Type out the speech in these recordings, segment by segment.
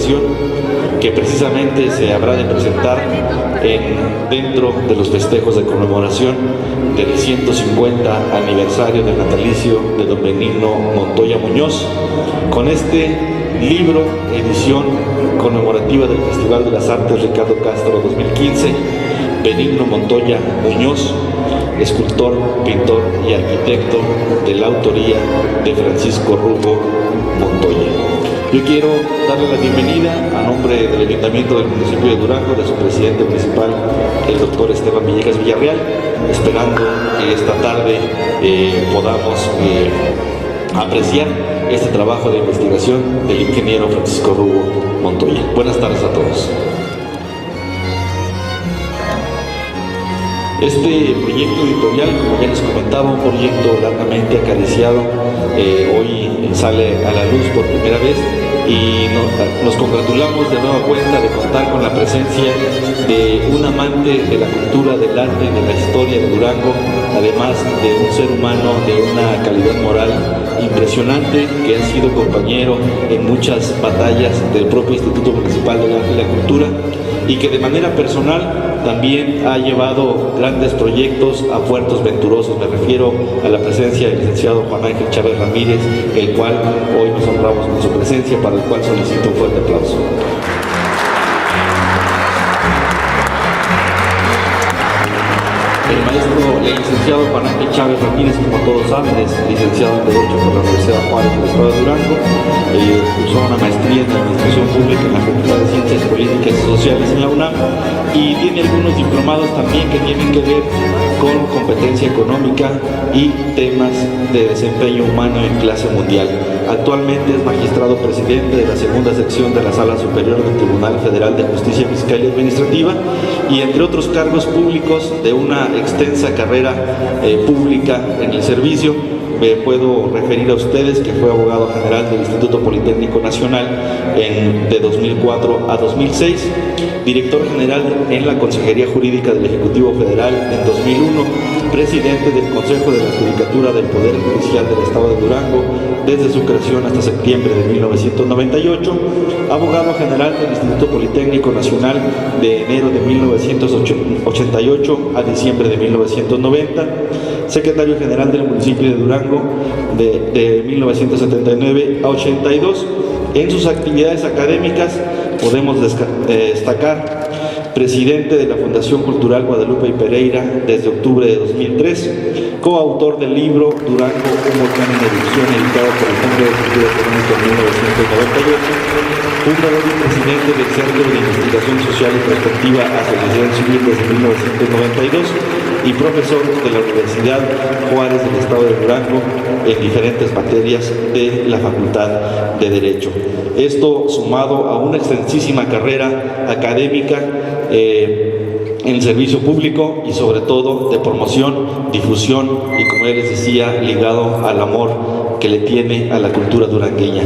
inauguración que precisamente se habrá de presentar dentro de los festejos de conmemoración del 150 aniversario del natalicio de don Benigno Montoya Muñoz, con este libro, edición conmemorativa del Festival de las Artes Ricardo Castro 2015, Benigno Montoya Muñoz, escultor, pintor y arquitecto, de la autoría de Francisco Rubo Montoya. Yo quiero darle la bienvenida a nombre del Ayuntamiento del municipio de Durango, de su presidente municipal, el doctor Esteban Villegas Villarreal, esperando que esta tarde podamos apreciar este trabajo de investigación del ingeniero Francisco Rubo Montoya. Buenas tardes a todos. Este proyecto editorial, como ya les comentaba, un proyecto largamente acariciado, hoy sale a la luz por primera vez y nos congratulamos de nueva cuenta de contar con la presencia de un amante de la cultura, del arte y de la historia de Durango, además de un ser humano de una calidad moral impresionante, que ha sido compañero en muchas batallas del propio Instituto Municipal del Arte y la Cultura, y que de manera personal también ha llevado grandes proyectos a puertos venturosos. Me refiero a la presencia del licenciado Juan Ángel Chávez Ramírez, el cual hoy nos honramos con su presencia, para el cual solicito un fuerte aplauso. El maestro, el licenciado Juan Ángel Chávez Ramírez, como todos saben, es licenciado en Derecho por la Universidad Juárez del Estado de Durango, cursó una maestría en Administración Pública en la Facultad de Ciencias Políticas y Sociales en la UNAM, y tiene algunos diplomados también que tienen que ver con competencia económica y temas de desempeño humano en clase mundial. Actualmente es magistrado presidente de la segunda sección de la Sala Superior del Tribunal Federal de Justicia Fiscal y Administrativa, y entre otros cargos públicos de una extensa carrera pública en el servicio. Me puedo referir a ustedes que fue abogado general del Instituto Politécnico Nacional de 2004 a 2006, director general en la Consejería Jurídica del Ejecutivo Federal en 2001, presidente del Consejo de la Judicatura del Poder Judicial del Estado de Durango desde su creación hasta septiembre de 1998, abogado general del Instituto Politécnico Nacional de enero de 1988 a diciembre de 1990, secretario general del municipio de Durango de 1979 a 82. En sus actividades académicas podemos destacar presidente de la Fundación Cultural Guadalupe y Pereira desde octubre de 2003, coautor del libro Durango, un volcán en erupción, editado por el Fondo de Cultura Económica en 1998, fundador y presidente del Centro de Investigación Social y Prospectiva Asociación Civil desde 1992 y profesor de la Universidad Juárez del Estado de Durango en diferentes materias de la Facultad de Derecho. Esto sumado a una extensísima carrera académica en el servicio público y sobre todo de promoción, difusión y, como ya les decía, ligado al amor que le tiene a la cultura durangueña.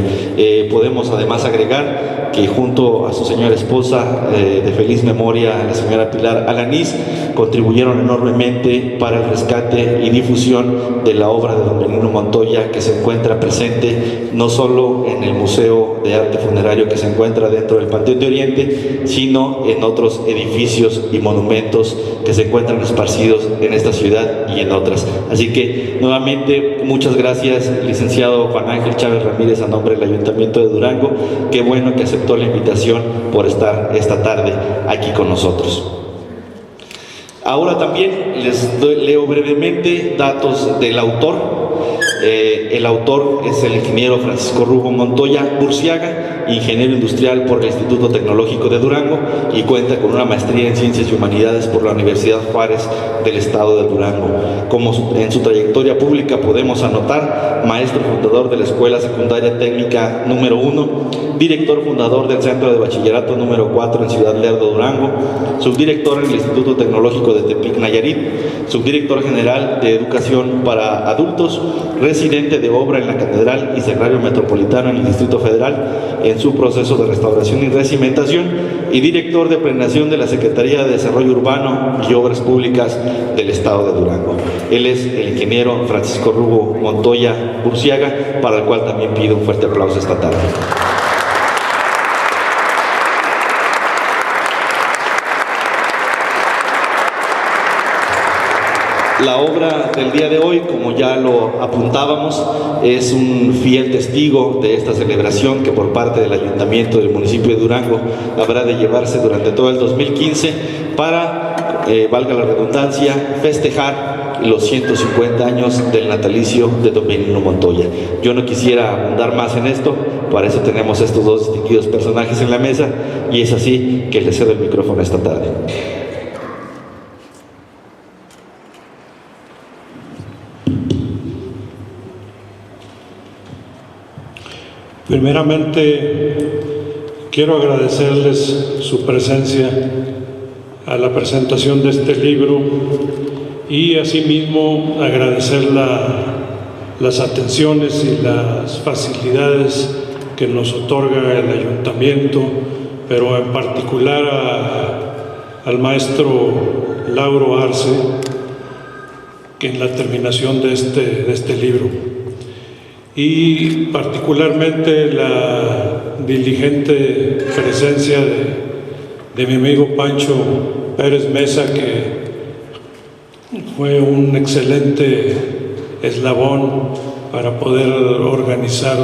Podemos además agregar que junto a su señora esposa, de feliz memoria, la señora Pilar Alanís, contribuyeron enormemente para el rescate y difusión de la obra de don Benigno Montoya, que se encuentra presente no solo en el Museo de Arte Funerario que se encuentra dentro del Panteón de Oriente, sino en otros edificios y monumentos que se encuentran esparcidos en esta ciudad y en otras. Así que nuevamente muchas gracias, licenciado Juan Ángel Chávez Ramírez, a nombre del Ayuntamiento de Durango. Qué bueno que aceptó la invitación por estar esta tarde aquí con nosotros. Ahora también leo brevemente datos del autor. El autor es el ingeniero Francisco Rubo Montoya Burciaga, ingeniero industrial por el Instituto Tecnológico de Durango, y cuenta con una maestría en Ciencias y Humanidades por la Universidad Juárez del Estado de Durango. Como en su trayectoria pública podemos anotar: maestro fundador de la Escuela Secundaria Técnica número 1, director fundador del Centro de Bachillerato número 4 en Ciudad Lerdo, Durango, subdirector en el Instituto Tecnológico de Tepic, Nayarit, subdirector general de Educación para Adultos, residente de obra en la Catedral y Sagrario Metropolitano en el Distrito Federal en su proceso de restauración y recimentación, y director de planeación de la Secretaría de Desarrollo Urbano y Obras Públicas del Estado de Durango. Él es el ingeniero Francisco Rubo Montoya Burciaga, para el cual también pido un fuerte aplauso esta tarde. La obra del día de hoy, como ya lo apuntábamos, es un fiel testigo de esta celebración que por parte del Ayuntamiento del municipio de Durango habrá de llevarse durante todo el 2015 para, valga la redundancia, festejar los 150 años del natalicio de don Benigno Montoya. Yo no quisiera abundar más en esto, para eso tenemos estos dos distinguidos personajes en la mesa, y es así que les cedo el micrófono esta tarde. Primeramente, quiero agradecerles su presencia a la presentación de este libro y asimismo agradecer las atenciones y las facilidades que nos otorga el ayuntamiento, pero en particular al maestro Lauro Arce, que en la terminación de este libro, y particularmente la diligente presencia de mi amigo Pancho Pérez Mesa, que fue un excelente eslabón para poder organizar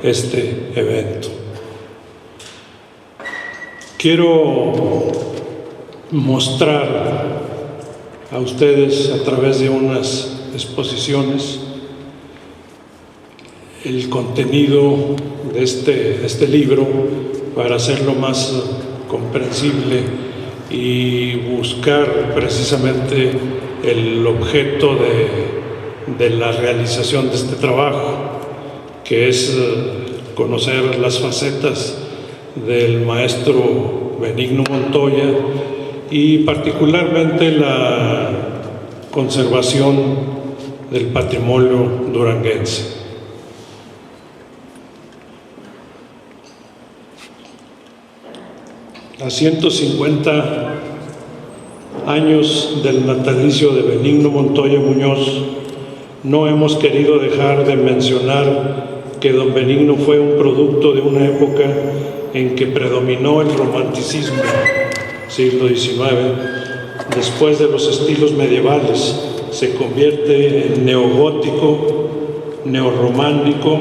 este evento. Quiero mostrar a ustedes a través de unas exposiciones el contenido de este libro para hacerlo más comprensible y buscar precisamente el objeto de la realización de este trabajo, que es conocer las facetas del maestro Benigno Montoya y particularmente la conservación del patrimonio duranguense. A 150 años del natalicio de Benigno Montoya Muñoz, no hemos querido dejar de mencionar que don Benigno fue un producto de una época en que predominó el romanticismo, siglo XIX. Después de los estilos medievales, se convierte en neogótico, neorrománico,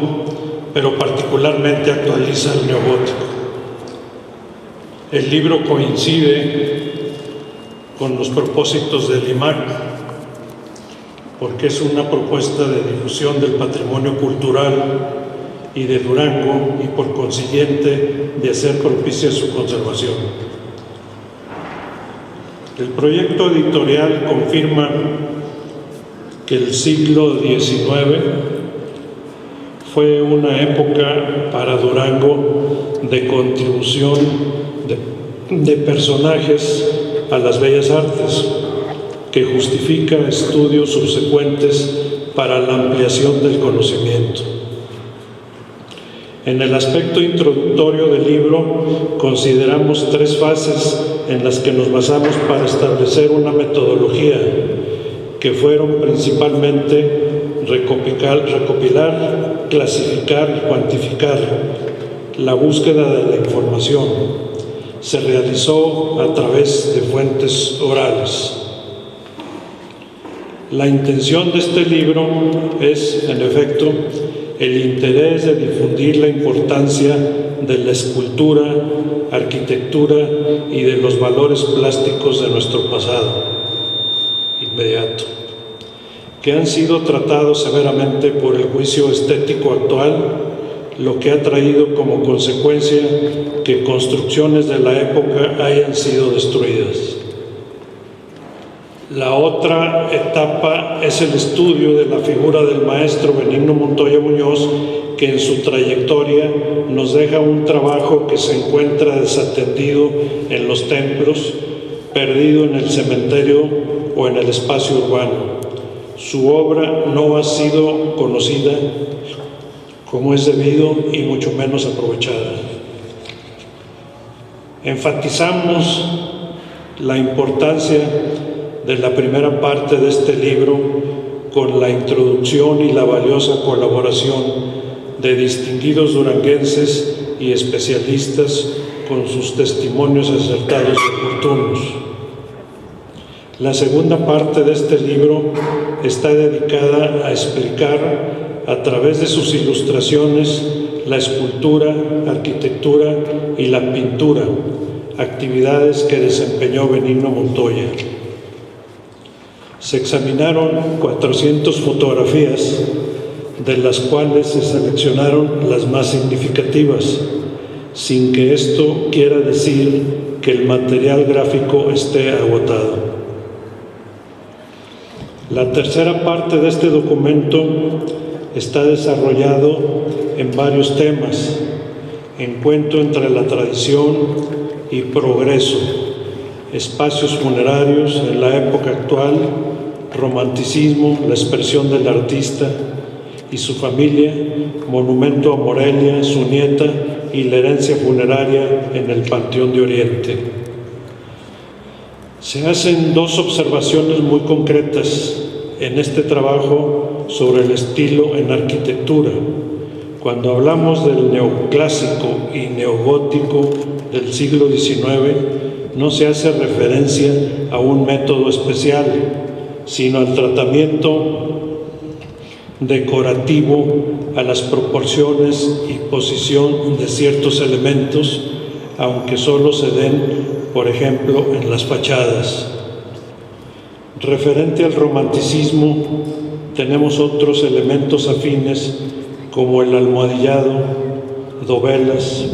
pero particularmente actualiza el neogótico. El libro coincide con los propósitos del IMAC, porque es una propuesta de difusión del patrimonio cultural y de Durango y por consiguiente de hacer propicia su conservación. El proyecto editorial confirma que el siglo XIX fue una época para Durango de contribución de personajes a las bellas artes, que justifica estudios subsecuentes para la ampliación del conocimiento. En el aspecto introductorio del libro consideramos tres fases en las que nos basamos para establecer una metodología, que fueron principalmente recopilar, clasificar y cuantificar la búsqueda de la información. Se realizó a través de fuentes orales. La intención de este libro es, en efecto, el interés de difundir la importancia de la escultura, arquitectura y de los valores plásticos de nuestro pasado inmediato, que han sido tratados severamente por el juicio estético actual, lo que ha traído como consecuencia que construcciones de la época hayan sido destruidas. La otra etapa es el estudio de la figura del maestro Benigno Montoya Muñoz, que en su trayectoria nos deja un trabajo que se encuentra desatendido en los templos, perdido en el cementerio o en el espacio urbano. Su obra no ha sido conocida como es debido y mucho menos aprovechada. Enfatizamos la importancia de la primera parte de este libro con la introducción y la valiosa colaboración de distinguidos duranguenses y especialistas con sus testimonios acertados y oportunos. La segunda parte de este libro está dedicada a explicar a través de sus ilustraciones la escultura, arquitectura y la pintura, actividades que desempeñó Benigno Montoya. Se examinaron 400 fotografías, de las cuales se seleccionaron las más significativas, sin que esto quiera decir que el material gráfico esté agotado. La tercera parte de este documento está desarrollado en varios temas: encuentro entre la tradición y progreso, espacios funerarios en la época actual, romanticismo, la expresión del artista y su familia, monumento a Morelia, su nieta y la herencia funeraria en el Panteón de Oriente. Se hacen dos observaciones muy concretas en este trabajo sobre el estilo en arquitectura. Cuando hablamos del neoclásico y neogótico del siglo XIX, no se hace referencia a un método especial, sino al tratamiento decorativo, a las proporciones y posición de ciertos elementos, aunque solo se den, por ejemplo, en las fachadas. Referente al romanticismo, tenemos otros elementos afines como el almohadillado, dovelas,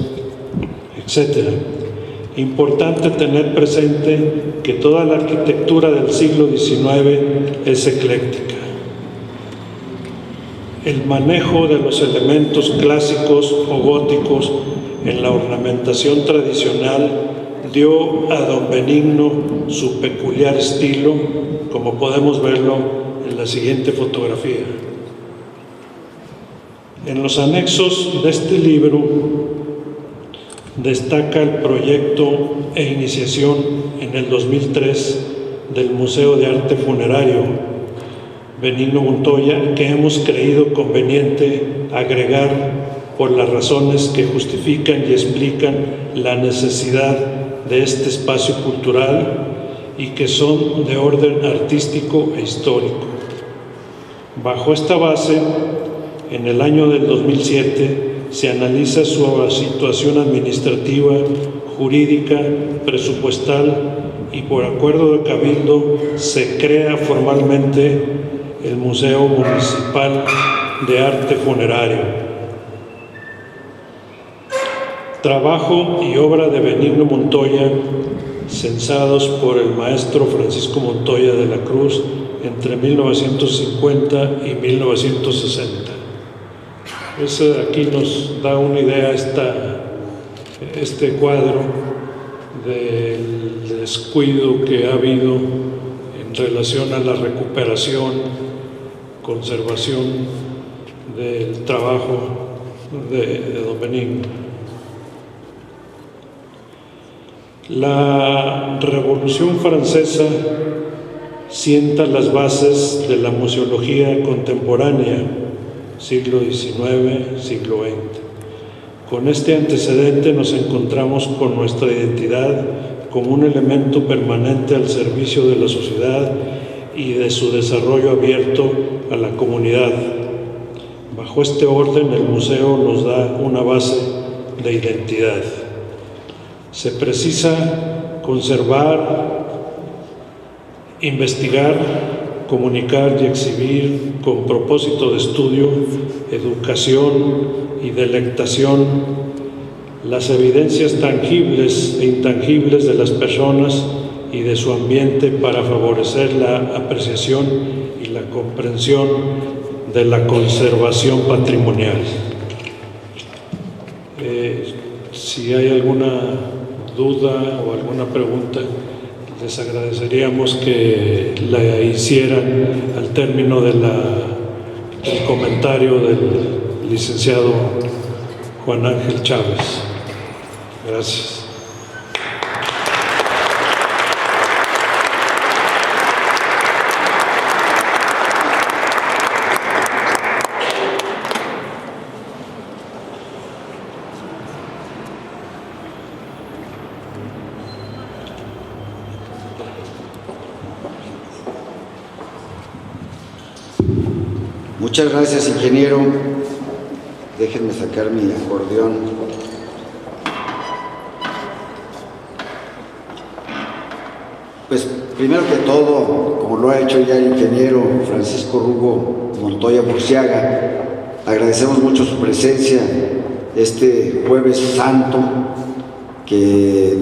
etc. Importante tener presente que toda la arquitectura del siglo XIX es ecléctica. El manejo de los elementos clásicos o góticos en la ornamentación tradicional dio a don Benigno su peculiar estilo, como podemos verlo en la siguiente fotografía. En los anexos de este libro destaca el proyecto e iniciación en el 2003 del Museo de Arte Funerario Benigno Montoya, que hemos creído conveniente agregar por las razones que justifican y explican la necesidad de este espacio cultural y que son de orden artístico e histórico. Bajo esta base, en el año del 2007 se analiza su situación administrativa, jurídica, presupuestal y por acuerdo de Cabildo se crea formalmente el Museo Municipal de Arte Funerario. Trabajo y obra de Benigno Montoya, censados por el maestro Francisco Montoya de la Cruz entre 1950 y 1960. Aquí nos da una idea este cuadro del descuido que ha habido en relación a la recuperación, conservación del trabajo de don Benigno. La Revolución Francesa sienta las bases de la museología contemporánea, siglo XIX, siglo XX. Con este antecedente nos encontramos con nuestra identidad como un elemento permanente al servicio de la sociedad y de su desarrollo abierto a la comunidad. Bajo este orden, el museo nos da una base de identidad. Se precisa conservar, investigar, comunicar y exhibir con propósito de estudio, educación y delectación las evidencias tangibles e intangibles de las personas y de su ambiente para favorecer la apreciación y la comprensión de la conservación patrimonial. Si hay alguna duda o alguna pregunta, les agradeceríamos que la hicieran al término del comentario del licenciado Juan Ángel Chávez. Gracias. Muchas gracias, ingeniero. Déjenme sacar mi acordeón. Pues primero que todo, como lo ha hecho ya el ingeniero Francisco Rugo Montoya Burciaga, agradecemos mucho su presencia este Jueves Santo, que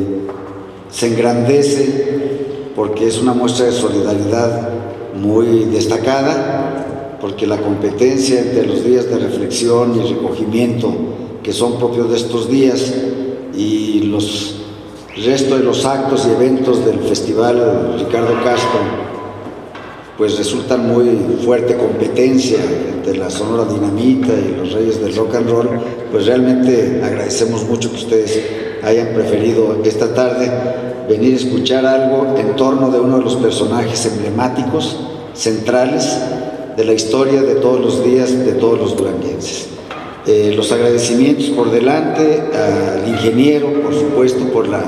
se engrandece porque es una muestra de solidaridad muy destacada, porque la competencia entre los días de reflexión y recogimiento que son propios de estos días y los resto de los actos y eventos del Festival Ricardo Castro, pues resultan muy fuerte competencia entre la Sonora Dinamita y los Reyes del Rock and Roll. Pues realmente agradecemos mucho que ustedes hayan preferido esta tarde venir a escuchar algo en torno de uno de los personajes emblemáticos, centrales de la historia de todos los días de todos los duranguenses. Los agradecimientos por delante al ingeniero, por supuesto, por la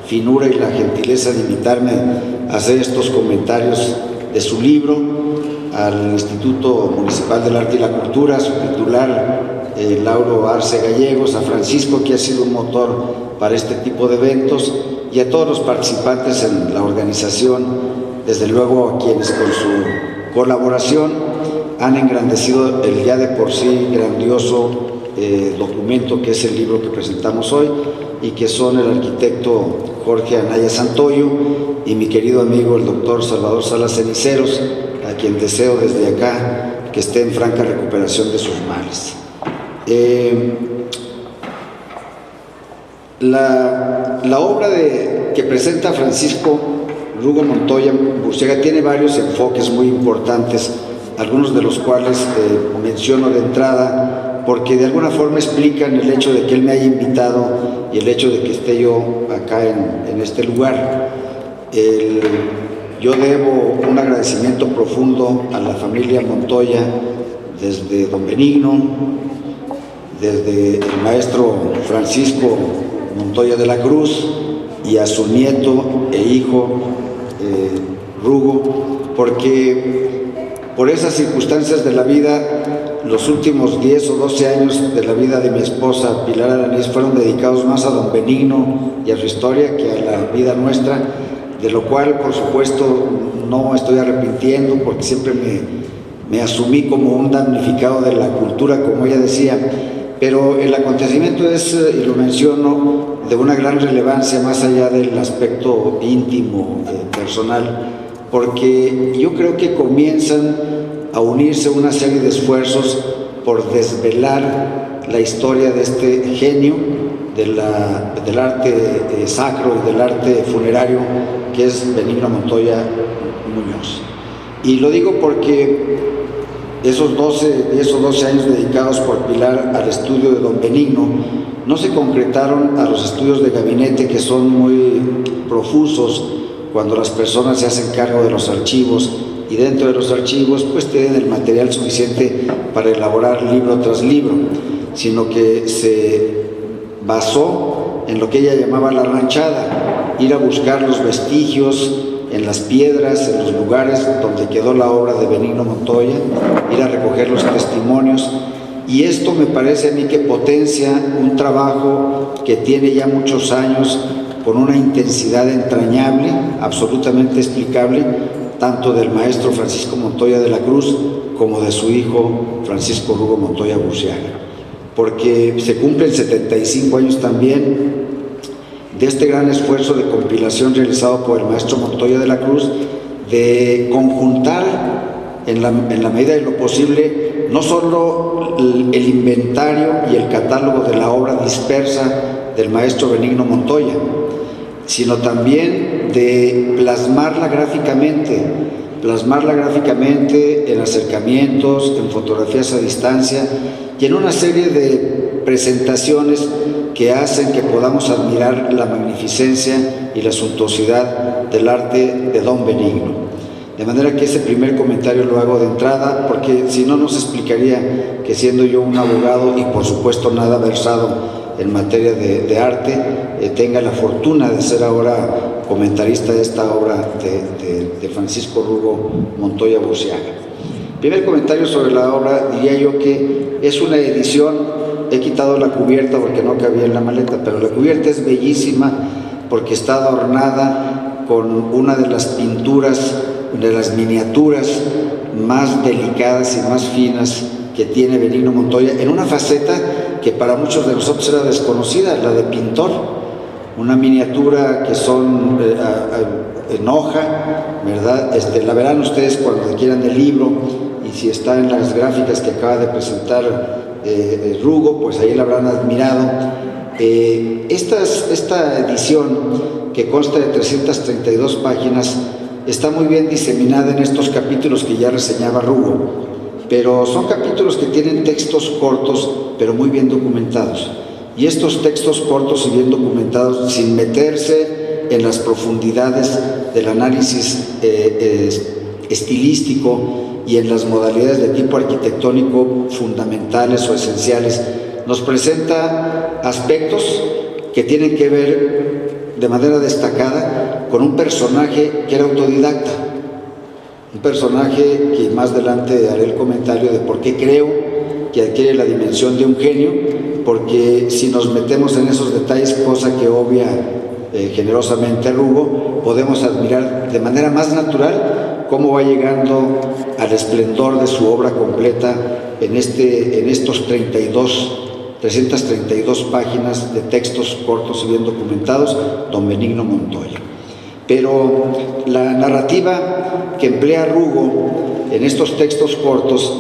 finura y la gentileza de invitarme a hacer estos comentarios de su libro, al Instituto Municipal del Arte y la Cultura, a su titular, Lauro Arce Gallegos, a Francisco, que ha sido un motor para este tipo de eventos, y a todos los participantes en la organización, desde luego a quienes con su colaboración han engrandecido el ya de por sí grandioso documento que es el libro que presentamos hoy, y que son el arquitecto Jorge Anaya Santoyo y mi querido amigo el doctor Salvador Salas Ceniceros, a quien deseo desde acá que esté en franca recuperación de sus males. La obra que presenta Francisco Rugo Montoya Burciaga tiene varios enfoques muy importantes, algunos de los cuales menciono de entrada, porque de alguna forma explican el hecho de que él me haya invitado y el hecho de que esté yo acá en este lugar. Yo debo un agradecimiento profundo a la familia Montoya, desde don Benigno, desde el maestro Francisco Montoya de la Cruz y a su nieto e hijo Rugo, porque por esas circunstancias de la vida, los últimos 10 o 12 años de la vida de mi esposa Pilar Alanís fueron dedicados más a don Benigno y a su historia que a la vida nuestra, de lo cual por supuesto no estoy arrepintiendo, porque siempre me asumí como un damnificado de la cultura, como ella decía, pero el acontecimiento es, y lo menciono, de una gran relevancia más allá del aspecto íntimo, personal, porque yo creo que comienzan a unirse una serie de esfuerzos por desvelar la historia de este genio del arte sacro y del arte funerario que es Benigno Montoya Muñoz. Y lo digo porque esos 12 años dedicados por Pilar al estudio de don Benigno no se concretaron a los estudios de gabinete, que son muy profusos cuando las personas se hacen cargo de los archivos, y dentro de los archivos pues tienen el material suficiente para elaborar libro tras libro, sino que se basó en lo que ella llamaba la ranchada, ir a buscar los vestigios en las piedras, en los lugares donde quedó la obra de Benigno Montoya, ir a recoger los testimonios, y esto me parece a mí que potencia un trabajo que tiene ya muchos años con una intensidad entrañable, absolutamente explicable, tanto del maestro Francisco Montoya de la Cruz como de su hijo Francisco Rugo Montoya Burciaga, porque se cumplen 75 años también de este gran esfuerzo de compilación realizado por el maestro Montoya de la Cruz, de conjuntar en la medida de lo posible no solo el inventario y el catálogo de la obra dispersa del maestro Benigno Montoya, sino también de plasmarla gráficamente en acercamientos, en fotografías a distancia y en una serie de presentaciones que hacen que podamos admirar la magnificencia y la suntuosidad del arte de don Benigno. De manera que ese primer comentario lo hago de entrada, porque si no nos explicaría que, siendo yo un abogado y por supuesto nada versado en materia de arte, tenga la fortuna de ser ahora comentarista de esta obra de Francisco Rugo Montoya Burciaga. Primer comentario sobre la obra, diría yo que es una edición, he quitado la cubierta porque no cabía en la maleta, pero la cubierta es bellísima porque está adornada con una de las pinturas, de las miniaturas más delicadas y más finas que tiene Benigno Montoya, en una faceta que para muchos de nosotros era desconocida, la de pintor. Una miniatura que son en hoja, ¿verdad? La verán ustedes cuando quieran el libro, y si está en las gráficas que acaba de presentar Rugo, pues ahí la habrán admirado. Esta edición, que consta de 332 páginas, está muy bien diseminada en estos capítulos que ya reseñaba Rugo, pero son capítulos que tienen textos cortos, pero muy bien documentados. Y estos textos cortos y bien documentados, sin meterse en las profundidades del análisis estilístico y en las modalidades de tipo arquitectónico fundamentales o esenciales, nos presenta aspectos que tienen que ver de manera destacada con un personaje que era autodidacta, un personaje que más adelante haré el comentario de por qué creo que adquiere la dimensión de un genio, porque si nos metemos en esos detalles, cosa que obvia generosamente Rugo, podemos admirar de manera más natural cómo va llegando al esplendor de su obra completa en estos 332 páginas de textos cortos y bien documentados, don Benigno Montoya. Pero la narrativa que emplea Rugo en estos textos cortos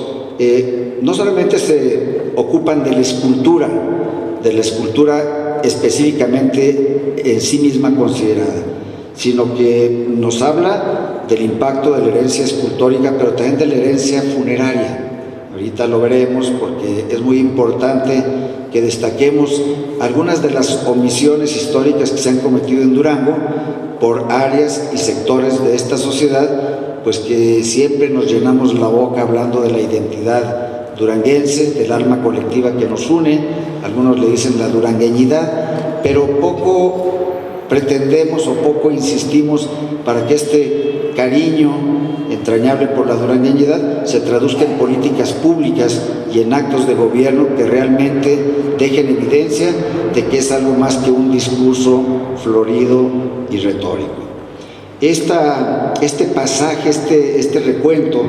no solamente se ocupan de la escultura específicamente en sí misma considerada, sino que nos habla del impacto de la herencia escultórica, pero también de la herencia funeraria. Ahorita lo veremos porque es muy importante que destaquemos algunas de las omisiones históricas que se han cometido en Durango por áreas y sectores de esta sociedad, pues que siempre nos llenamos la boca hablando de la identidad duranguense, del alma colectiva que nos une, algunos le dicen la durangueñidad, pero poco pretendemos o poco insistimos para que este cariño entrañable por la durangueñidad se traduzca en políticas públicas y en actos de gobierno que realmente dejen evidencia de que es algo más que un discurso florido y retórico. Este pasaje, este recuento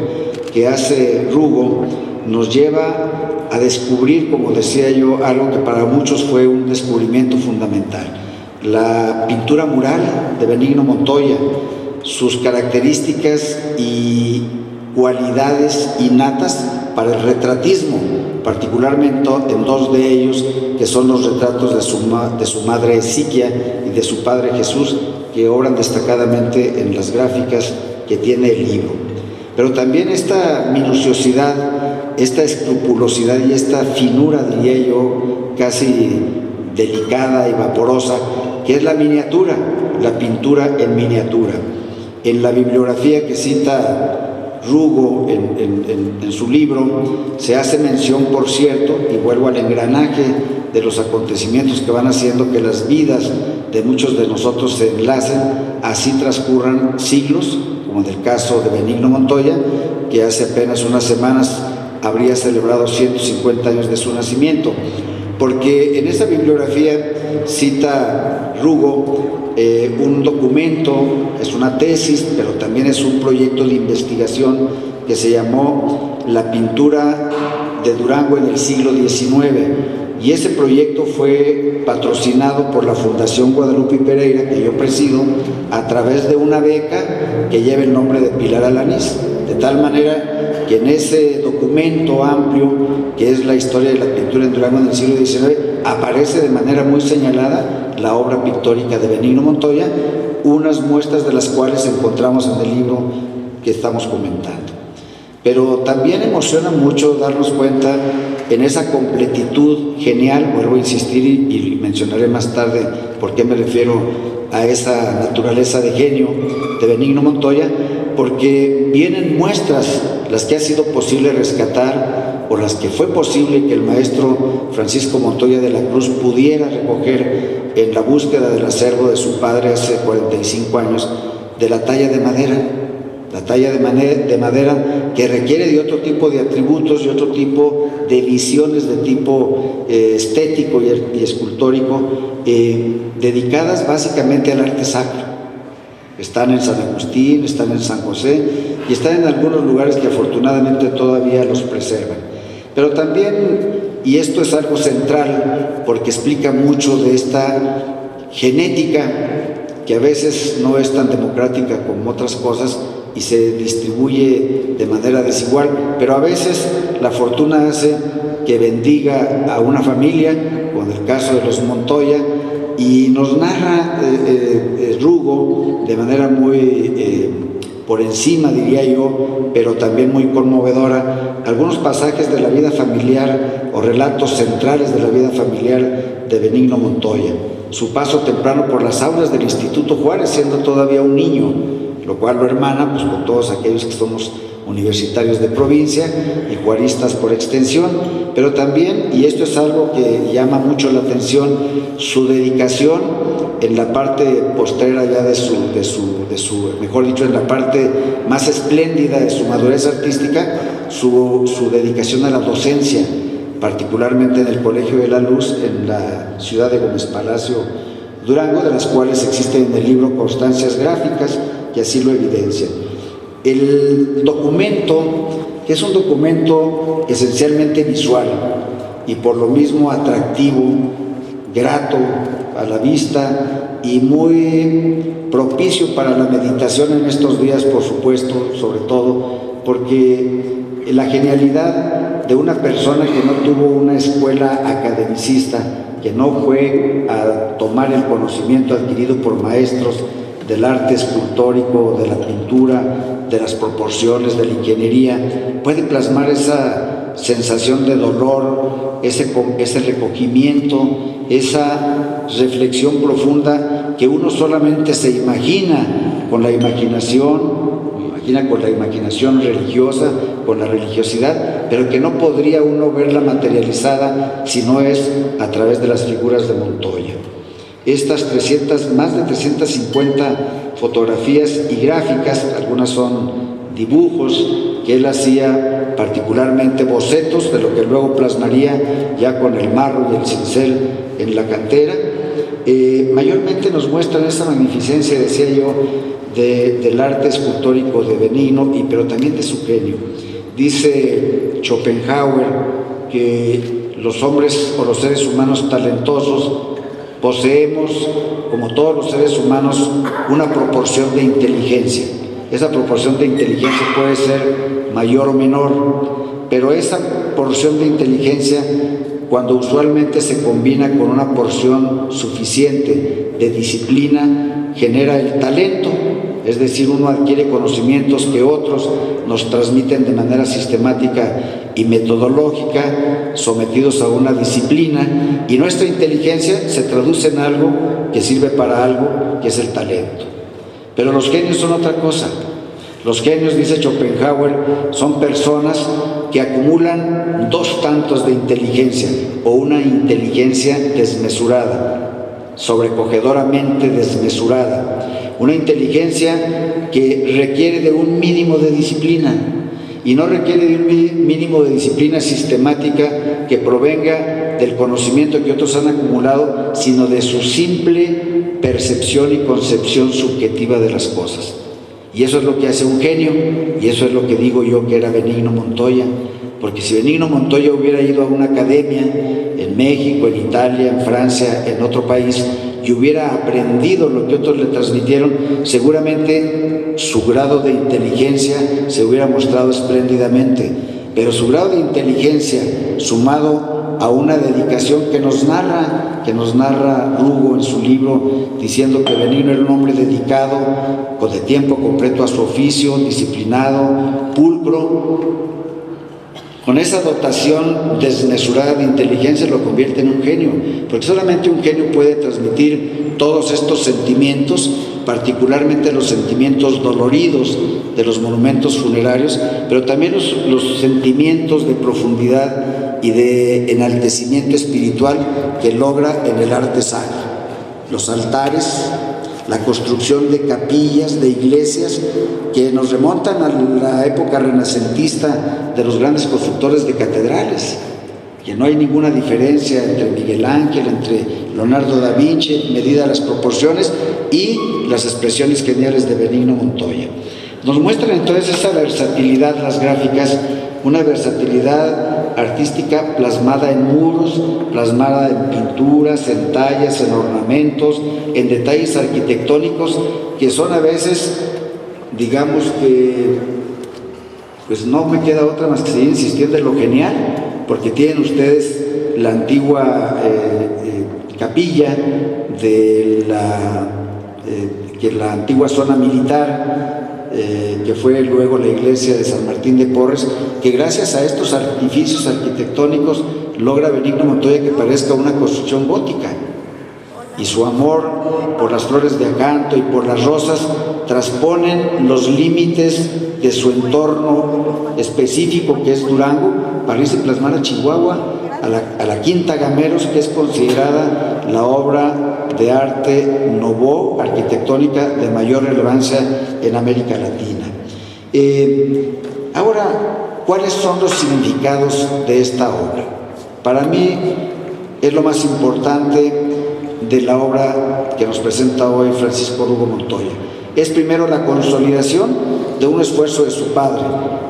que hace Rugo, nos lleva a descubrir, como decía yo, algo que para muchos fue un descubrimiento fundamental: la pintura mural de Benigno Montoya, sus características y cualidades innatas para el retratismo, particularmente en dos de ellos, que son los retratos de su madre Siquia y de su padre Jesús, que obran destacadamente en las gráficas que tiene el libro. Pero también esta minuciosidad, esta escrupulosidad y esta finura, diría yo, casi delicada y vaporosa, que es la miniatura, la pintura en miniatura. En la bibliografía que cita Rugo en su libro, se hace mención, por cierto, y vuelvo al engranaje de los acontecimientos que van haciendo que las vidas de muchos de nosotros se enlacen, así transcurran siglos, como en el caso de Benigno Montoya, que hace apenas unas semanas habría celebrado 150 años de su nacimiento. Porque en esa bibliografía cita Rugo un documento, es una tesis, pero también es un proyecto de investigación que se llamó La pintura de Durango en el siglo XIX, y ese proyecto fue patrocinado por la Fundación Guadalupe Pereira, que yo presido, a través de una beca que lleva el nombre de Pilar Alanís, de tal manera que en ese documento amplio, que es la historia de la pintura en Durango en el siglo XIX, aparece de manera muy señalada la obra pictórica de Benigno Montoya, unas muestras de las cuales encontramos en el libro que estamos comentando. Pero también emociona mucho darnos cuenta en esa completitud genial, vuelvo a insistir y mencionaré más tarde por qué me refiero a esa naturaleza de genio de Benigno Montoya, porque vienen muestras, las que ha sido posible rescatar o las que fue posible que el maestro Francisco Montoya de la Cruz pudiera recoger en la búsqueda del acervo de su padre hace 45 años, de la talla de madera. la talla de madera que requiere de otro tipo de atributos y otro tipo de visiones de tipo estético y escultórico, dedicadas básicamente al arte sacro. Están en San Agustín, están en San José y están en algunos lugares que afortunadamente todavía los preservan. Pero también, y esto es algo central porque explica mucho de esta genética que a veces no es tan democrática como otras cosas y se distribuye de manera desigual, pero a veces la fortuna hace que bendiga a una familia, como en el caso de los Montoya, y nos narra Rugo de manera muy por encima, diría yo, pero también muy conmovedora, algunos pasajes de la vida familiar o relatos centrales de la vida familiar de Benigno Montoya. Su paso temprano por las aulas del Instituto Juárez, siendo todavía un niño, lo cual lo hermana pues, con todos aquellos que somos universitarios de provincia y juaristas por extensión, pero también, y esto es algo que llama mucho la atención, su dedicación en la parte postrera ya de su, mejor dicho, en la parte más espléndida de su madurez artística, su dedicación a la docencia, particularmente en el Colegio de la Luz, en la ciudad de Gómez Palacio, Durango, de las cuales existen en el libro constancias gráficas que así lo evidencian. El documento, que es un documento esencialmente visual y por lo mismo atractivo, grato a la vista y muy propicio para la meditación en estos días, por supuesto, sobre todo, porque la genialidad de una persona que no tuvo una escuela academicista, que no fue a tomar el conocimiento adquirido por maestros del arte escultórico, de la pintura, de las proporciones, de la ingeniería, puede plasmar esa sensación de dolor, ese recogimiento, esa reflexión profunda que uno solamente se imagina con la imaginación religiosa, con la religiosidad, pero que no podría uno verla materializada si no es a través de las figuras de Montoya. Estas más de 350 fotografías y gráficas, algunas son dibujos que él hacía, particularmente bocetos de lo que luego plasmaría ya con el marro y el cincel en la cantera, mayormente nos muestran esa magnificencia, decía yo, del arte escultórico de Benigno, pero también de su genio. Dice Schopenhauer que los hombres o los seres humanos talentosos poseemos, como todos los seres humanos, una proporción de inteligencia. Esa proporción de inteligencia puede ser mayor o menor, pero esa porción de inteligencia, cuando usualmente se combina con una porción suficiente de disciplina, genera el talento. Es decir, uno adquiere conocimientos que otros nos transmiten de manera sistemática y metodológica, sometidos a una disciplina, y nuestra inteligencia se traduce en algo que sirve para algo, que es el talento. Pero los genios son otra cosa. Los genios, dice Schopenhauer, son personas que acumulan 2 tantos de inteligencia o una inteligencia desmesurada, sobrecogedoramente desmesurada. Una inteligencia que requiere de un mínimo de disciplina, y no requiere de un mínimo de disciplina sistemática que provenga del conocimiento que otros han acumulado, sino de su simple percepción y concepción subjetiva de las cosas. Y eso es lo que hace un genio, y eso es lo que digo yo que era Benigno Montoya, porque si Benigno Montoya hubiera ido a una academia en México, en Italia, en Francia, en otro país, y hubiera aprendido lo que otros le transmitieron, seguramente su grado de inteligencia se hubiera mostrado espléndidamente, pero su grado de inteligencia, sumado a una dedicación que nos narra Rugo en su libro, diciendo que Benigno era un hombre dedicado, de tiempo completo a su oficio, disciplinado, pulcro. Con esa dotación desmesurada de inteligencia lo convierte en un genio, porque solamente un genio puede transmitir todos estos sentimientos, particularmente los sentimientos doloridos de los monumentos funerarios, pero también los sentimientos de profundidad y de enaltecimiento espiritual que logra en el arte sacro. Los altares, la construcción de capillas, de iglesias, que nos remontan a la época renacentista de los grandes constructores de catedrales, que no hay ninguna diferencia entre Miguel Ángel, entre Leonardo da Vinci, medida las proporciones, y las expresiones geniales de Benigno Montoya. Nos muestran entonces esa versatilidad las gráficas, una versatilidad artística plasmada en muros, plasmada en pinturas, en tallas, en ornamentos, en detalles arquitectónicos que son a veces, digamos que, pues no me queda otra más que seguir insistiendo en lo genial, porque tienen ustedes la antigua capilla de la antigua zona militar, que fue luego la iglesia de San Martín de Porres, que gracias a estos artificios arquitectónicos logra Benigno Montoya que parezca una construcción gótica, y su amor por las flores de acanto y por las rosas transponen los límites de su entorno específico, que es Durango, para irse plasmar a Chihuahua, a la Quinta Gameros, que es considerada la obra de arte nouveau, arquitectónica de mayor relevancia en América Latina. Ahora, ¿cuáles son los significados de esta obra? Para mí es lo más importante de la obra que nos presenta hoy Francisco Rugo Montoya. Es primero la consolidación de un esfuerzo de su padre,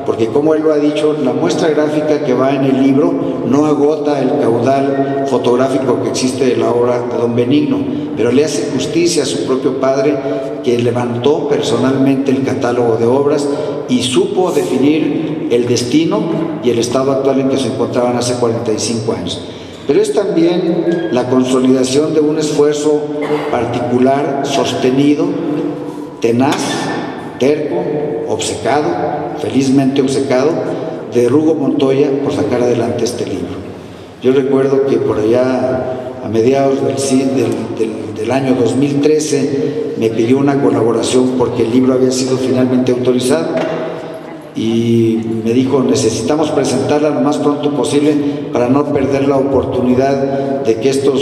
porque como él lo ha dicho, la muestra gráfica que va en el libro no agota el caudal fotográfico que existe de la obra de don Benigno, pero le hace justicia a su propio padre, que levantó personalmente el catálogo de obras y supo definir el destino y el estado actual en que se encontraban hace 45 años. Pero es también la consolidación de un esfuerzo particular, sostenido, tenaz, terco, obcecado, felizmente obcecado, de Rugo Montoya por sacar adelante este libro. Yo recuerdo que por allá a mediados del año 2013 me pidió una colaboración porque el libro había sido finalmente autorizado, y me dijo: necesitamos presentarla lo más pronto posible para no perder la oportunidad de que estas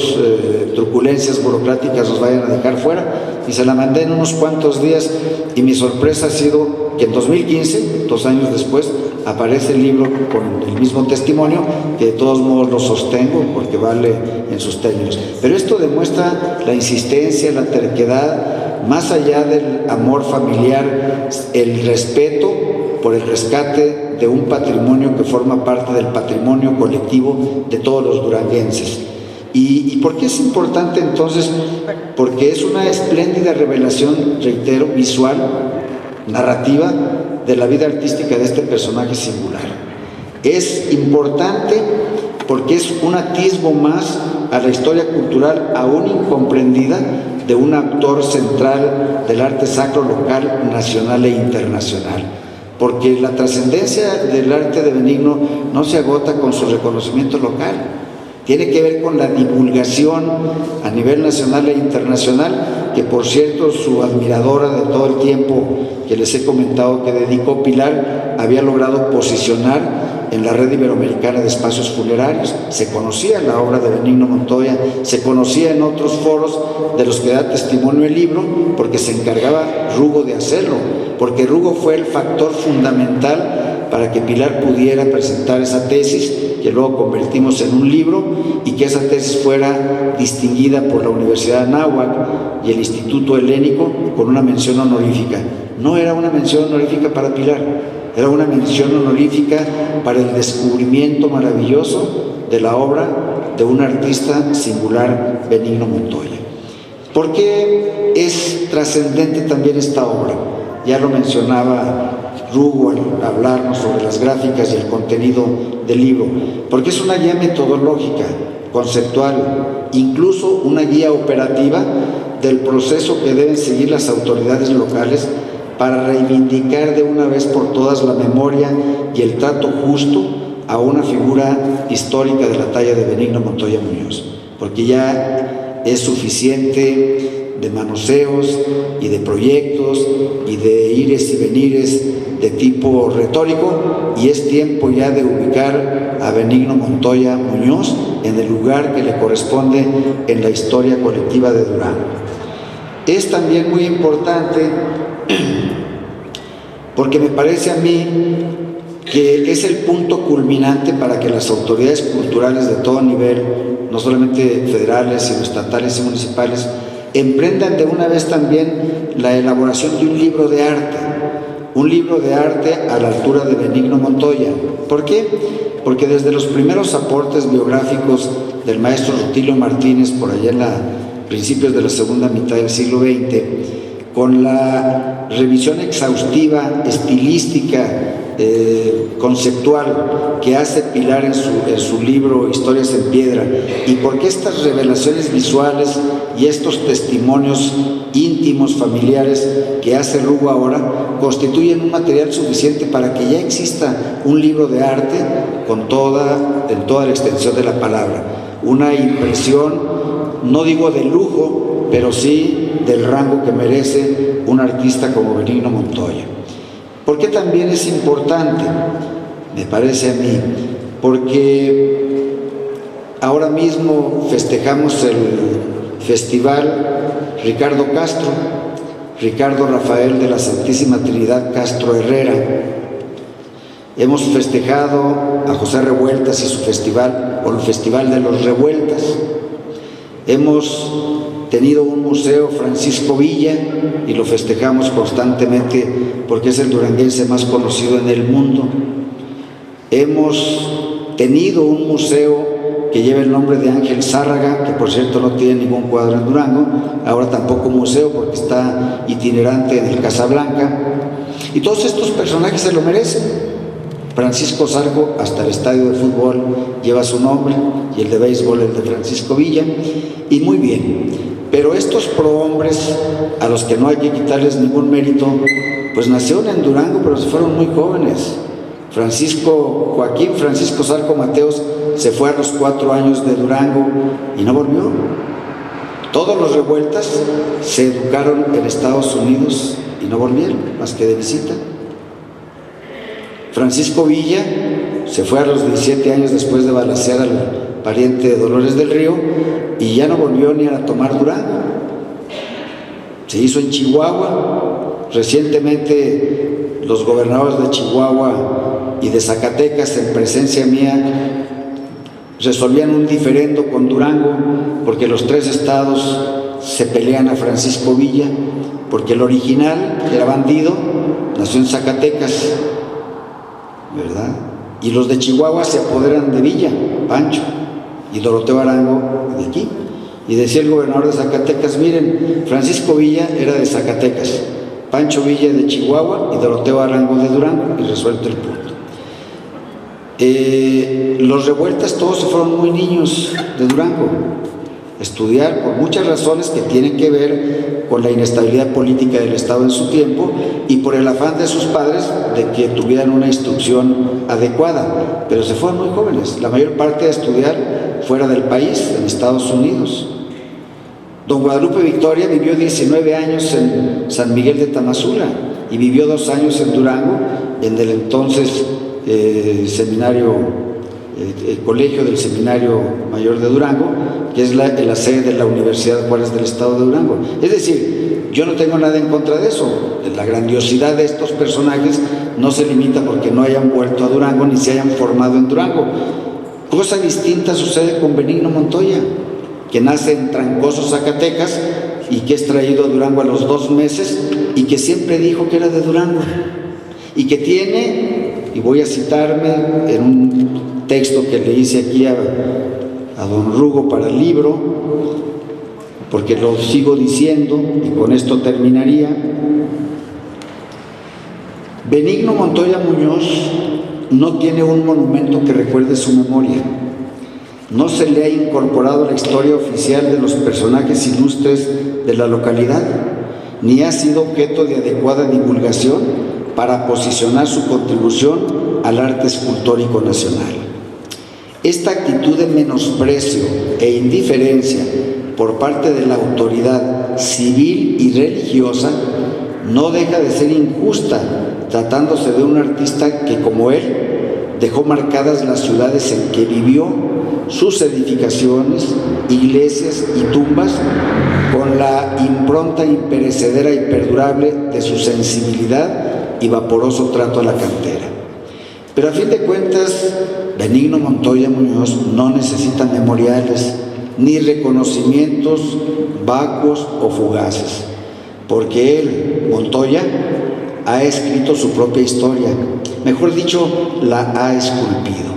truculencias burocráticas nos vayan a dejar fuera. Y se la mandé en unos cuantos días, y mi sorpresa ha sido que en 2015, 2 años después, aparece el libro con el mismo testimonio, que de todos modos lo sostengo porque vale en sus términos. Pero esto demuestra la insistencia, la terquedad, más allá del amor familiar, el respeto por el rescate de un patrimonio que forma parte del patrimonio colectivo de todos los duranguenses. ¿Y por qué es importante entonces? Porque es una espléndida revelación, reitero, visual, narrativa, de la vida artística de este personaje singular. Es importante porque es un atisbo más a la historia cultural aún incomprendida de un actor central del arte sacro local, nacional e internacional. Porque la trascendencia del arte de Benigno no se agota con su reconocimiento local, tiene que ver con la divulgación a nivel nacional e internacional, que por cierto su admiradora de todo el tiempo que les he comentado que dedicó, Pilar, había logrado posicionar en la red iberoamericana de espacios funerarios. Se conocía la obra de Benigno Montoya, se conocía en otros foros de los que da testimonio el libro, porque se encargaba Rugo de hacerlo, porque Rugo fue el factor fundamental para que Pilar pudiera presentar esa tesis, que luego convertimos en un libro, y que esa tesis fuera distinguida por la Universidad de Anáhuac y el Instituto Helénico con una mención honorífica. No era una mención honorífica para Pilar, era una mención honorífica para el descubrimiento maravilloso de la obra de un artista singular, Benigno Montoya. ¿Por qué es trascendente también esta obra? Ya lo mencionaba Rugo al hablarnos sobre las gráficas y el contenido del libro, porque es una guía metodológica, conceptual, incluso una guía operativa del proceso que deben seguir las autoridades locales para reivindicar de una vez por todas la memoria y el trato justo a una figura histórica de la talla de Benigno Montoya Muñoz, porque ya es suficiente de manoseos y de proyectos y de ires y venires de tipo retórico, y es tiempo ya de ubicar a Benigno Montoya Muñoz en el lugar que le corresponde en la historia colectiva de Durango. es también muy importante porque me parece a mí que es el punto culminante para que las autoridades culturales de todo nivel, no solamente federales, sino estatales y municipales, emprendan de una vez también la elaboración de un libro de arte a la altura de Benigno Montoya. ¿Por qué? Porque desde los primeros aportes biográficos del maestro Rutilio Martínez, por allá en principios de la segunda mitad del siglo XX, con la revisión exhaustiva, estilística, conceptual que hace Pilar en su libro Historias en Piedra, y porque estas revelaciones visuales y estos testimonios íntimos, familiares que hace Rugo ahora, constituyen un material suficiente para que ya exista un libro de arte en toda la extensión de la palabra, una impresión, no digo de lujo, pero sí del rango que merece un artista como Benigno Montoya. ¿Por qué también es importante? Me parece a mí, porque ahora mismo festejamos el Festival Ricardo Rafael de la Santísima Trinidad Castro Herrera. Hemos festejado a José Revueltas y su festival, o el Festival de los Revueltas. Hemos tenido un museo Francisco Villa y lo festejamos constantemente porque es el duranguense más conocido en el mundo. Hemos tenido un museo que lleva el nombre de Ángel Zárraga, que por cierto no tiene ningún cuadro en Durango, ahora tampoco museo porque está itinerante en el Casablanca, y todos estos personajes se lo merecen. Francisco Zarco, hasta el estadio de fútbol lleva su nombre, y el de béisbol el de Francisco Villa, y muy bien. Pero estos prohombres, a los que no hay que quitarles ningún mérito, pues nacieron en Durango, pero se fueron muy jóvenes. Joaquín Francisco Zarco Mateos se fue a los 4 años de Durango y no volvió. Todos los Revueltas se educaron en Estados Unidos y no volvieron, más que de visita. Francisco Villa se fue a los 17 años después de balacear al pariente de Dolores del Río y ya no volvió ni a tomar Durango. Se hizo en Chihuahua. Recientemente los gobernadores de Chihuahua y de Zacatecas, en presencia mía, resolvían un diferendo con Durango porque los 3 estados se pelean a Francisco Villa, porque el original, que era bandido, nació en Zacatecas, ¿verdad? Y los de Chihuahua se apoderan de Villa, Pancho, y Doroteo Arango de aquí. Y decía el gobernador de Zacatecas: miren, Francisco Villa era de Zacatecas, Pancho Villa de Chihuahua y Doroteo Arango de Durango, y resuelto el punto. Los Revueltas todos se fueron muy niños de Durango a estudiar por muchas razones que tienen que ver con la inestabilidad política del Estado en su tiempo y por el afán de sus padres de que tuvieran una instrucción adecuada, pero se fueron muy jóvenes, la mayor parte a estudiar fuera del país, en Estados Unidos. Don Guadalupe Victoria vivió 19 años en San Miguel de Tamazula y vivió 2 años en Durango, en el entonces colegio del Seminario Mayor de Durango, que es la sede de la Universidad Juárez del Estado de Durango. Es decir, yo no tengo nada en contra de eso. La grandiosidad de estos personajes no se limita porque no hayan vuelto a Durango ni se hayan formado en Durango. Cosa distinta sucede con Benigno Montoya, que nace en Trancoso, Zacatecas, y que es traído a Durango a los 2 meses y que siempre dijo que era de Durango, y que tiene, y voy a citarme en un texto que le hice aquí a don Rugo para el libro, porque lo sigo diciendo y con esto terminaría. Benigno Montoya Muñoz no tiene un monumento que recuerde su memoria. No se le ha incorporado a la historia oficial de los personajes ilustres de la localidad, ni ha sido objeto de adecuada divulgación para posicionar su contribución al arte escultórico nacional. Esta actitud de menosprecio e indiferencia por parte de la autoridad civil y religiosa no deja de ser injusta, tratándose de un artista que, como él, dejó marcadas las ciudades en que vivió, sus edificaciones, iglesias y tumbas, con la impronta imperecedera y perdurable de su sensibilidad y vaporoso trato a la cantera. Pero a fin de cuentas, Benigno Montoya Muñoz no necesita memoriales ni reconocimientos vacuos o fugaces, porque él, Montoya, ha escrito su propia historia, mejor dicho, la ha esculpido,